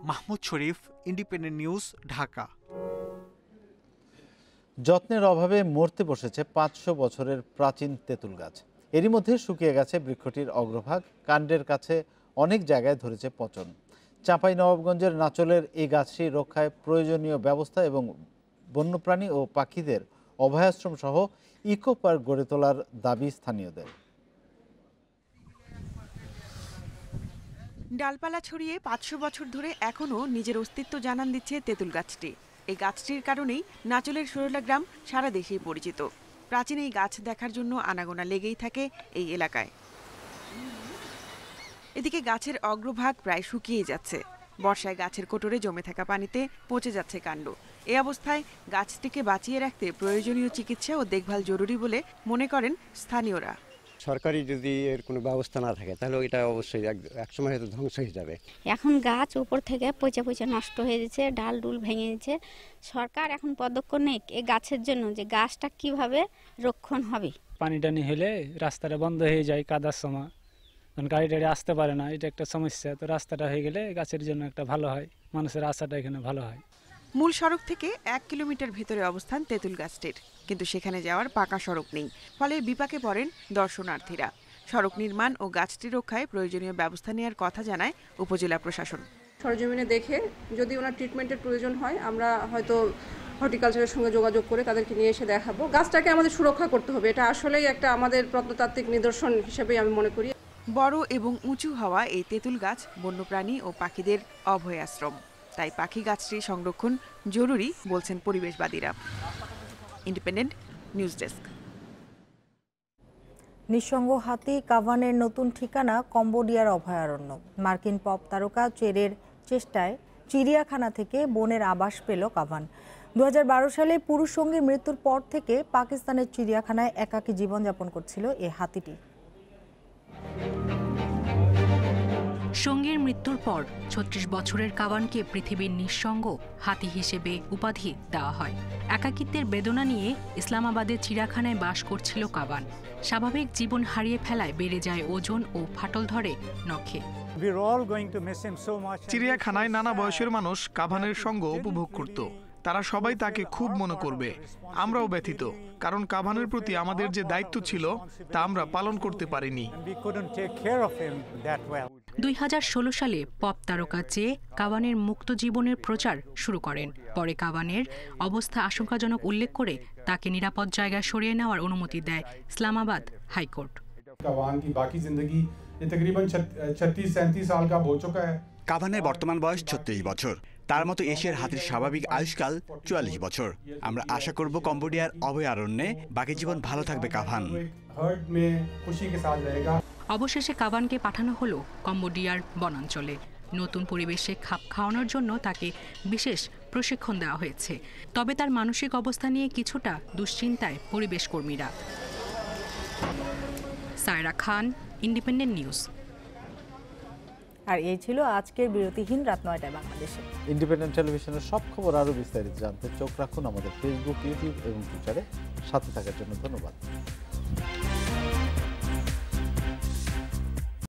মাহমুদ শরীফ, ইন্ডিপেন্ডেন্ট নিউজ, ঢাকা। যত্নের অভাবে মরতে বসেছে 500 বছরের প্রাচীন তেঁতুল গাছ। এরই মধ্যে শুকিয়ে গেছে বৃক্ষটির অগ্রভাগ, কাণ্ডের কাছে অনেক জায়গায় ধরেছে পচন। চাঁপাইনবাবগঞ্জের নাচলের এই গাছটি রক্ষায় প্রয়োজনীয় ব্যবস্থা এবং বন্যপ্রাণী ও পাখিদের অভয়াশ্রম সহ ইকো পার্ক গড়ে তোলার দাবি স্থানীয়দের। ডালপালা ছড়িয়ে 500 বছর ধরে এখনও নিজের অস্তিত্ব জানান দিচ্ছে তেঁতুল গাছটি। এই গাছটির কারণেই নাচলের সরলা গ্রাম সারা দেশেই পরিচিত। প্রাচীন এই গাছ দেখার জন্য আনাগোনা লেগেই থাকে এই এলাকায়। এদিকে গাছের অগ্রভাগ প্রায় শুকিয়ে যাচ্ছে। বর্ষায় গাছের কোটরে জমে থাকা পানিতে পচে যাচ্ছে কাণ্ড। এই অবস্থায় গাছটিকে বাঁচিয়ে রাখতে প্রয়োজনীয় চিকিৎসা ও দেখভাল জরুরি বলে মনে করেন স্থানীয়রা। সরকারি যদি এর কোনো ব্যবস্থা না থাকে তাহলে এটা অবশ্যই একসময় হয়তো ধ্বংস হয়ে যাবে। এখন গাছ উপর থেকে পচে পচে নষ্ট হয়ে যাচ্ছে, ডাল ডুল ভেঙে যাচ্ছে। সরকার এখন পদক্ষেপ নেই এই গাছের জন্য, যে গাছটা কিভাবে রক্ষণ হবে। পানি টানি হলে রাস্তাটা বন্ধ হয়ে যায় কাদার সময়, কারণ গাড়ি টাড়ি আসতে পারে না, এটা একটা সমস্যা। তো রাস্তাটা হয়ে গেলে গাছের জন্য একটা ভালো হয়, মানুষের আশাটা এখানে ভালো হয়। মূল সড়ক থেকে 1 কিলোমিটার ভেতরে অবস্থান তেঁতুল গাছটির, কিন্তু সেখানে যাওয়ার পাকা সড়ক নেই, ফলে বিপাকে পড়েন দর্শনার্থীরা। সড়ক নির্মাণ ও গাছটি রক্ষায় প্রয়োজনীয় ব্যবস্থা নেওয়ার কথা জানায় উপজেলা প্রশাসন। সরজমিনে দেখে যদি ওনার ট্রিটমেন্টের প্রয়োজন হয় আমরা হয়তো হর্টিকালচারের সঙ্গে যোগাযোগ করে তাদেরকে নিয়ে এসে দেখাবো। গাছটাকে আমাদের সুরক্ষা করতে হবে, এটা আসলেই একটা আমাদের প্রত্নতাত্ত্বিক নিদর্শন হিসেবেই আমি মনে করি। বড় এবং উঁচু হওয়া এই তেঁতুল গাছ বন্যপ্রাণী ও পাখিদের অভয় আশ্রম, তাই পাখি গাছটি সংরক্ষণ জরুরি বলছেন পরিবেশবাদীরা। Independent News desk. নিঃসঙ্গ হাতি কাভানের নতুন ঠিকানা কম্বোডিয়ার অভয়ারণ্য। মার্কিন পপ তারকা চেরের চেষ্টায় চিড়িয়াখানা থেকে বনের আবাস পেল কাভান। 2012 সালে পুরুষ সঙ্গীর মৃত্যুর পর থেকে পাকিস্তানের চিড়িয়াখানায় একাকী জীবনযাপন করছিল এই হাতিটি। সঙ্গীর মৃত্যুর পর 36 বছরের কাভানকে পৃথিবীর নিঃসঙ্গ হাতি হিসেবে উপাধি দেওয়া হয়। একাকিত্বের বেদনা নিয়ে ইসলামাবাদের চিড়িয়াখানায় বাস করছিল কাভান। স্বাভাবিক জীবন হারিয়ে ফেলায় বেড়ে যায় ওজন ও ফাটল ধরে নখে। চিড়িয়াখানায় নানা বয়সের মানুষ কাভানের সঙ্গ উপভোগ করত। তারা সবাই তাকে খুব মনে করবে। আমরাও ব্যথিত, কারণ কাভানের প্রতি আমাদের যে দায়িত্ব ছিল তা আমরা পালন করতে পারিনি। 2016 সালে পপ তারকা চেয়ে কাভানের মুক্ত জীবনের প্রচার শুরু করেন। পরে কাভানের অবস্থা আশঙ্কাজনক উল্লেখ করে তাকে নিরাপদ জায়গায় সরিয়ে নেওয়ার অনুমতি দেয় ইসলামাবাদ হাইকোর্ট। কাভানের বর্তমান বয়স 36 বছর। তার মতো এশিয়ার হাতির স্বাভাবিক আয়ুষ্কাল 44 বছর। আমরা আশা করব কম্বোডিয়ার অভয়ারণ্যে বাকি জীবন ভালো থাকবে কাভান। অবশেষে কাভানকে পাঠানো হলো কম্বোডিয়ার বনাঞ্চলে। নতুন পরিবেশে খাপ খাওয়ানোর জন্য তাকে বিশেষ প্রশিক্ষণ দেওয়া হয়েছে। তবে তার মানসিক অবস্থা নিয়ে কিছুটা দুশ্চিন্তায় পরিবেশ কর্মীরা। সায়রা খান, ইন্ডিপেন্ডেন্ট নিউজ। আর এই ছিল আজকের বিরতিহীন রাত 9টায় বাংলাদেশে। ইন্ডিপেন্ডেন্ট টেলিভিশনের সব খবর আরও বিস্তারিত জানতে চোখ রাখুন আমাদের ফেসবুক, ইউটিউব এবং টুইটারে। সাথে থাকার জন্য ধন্যবাদ।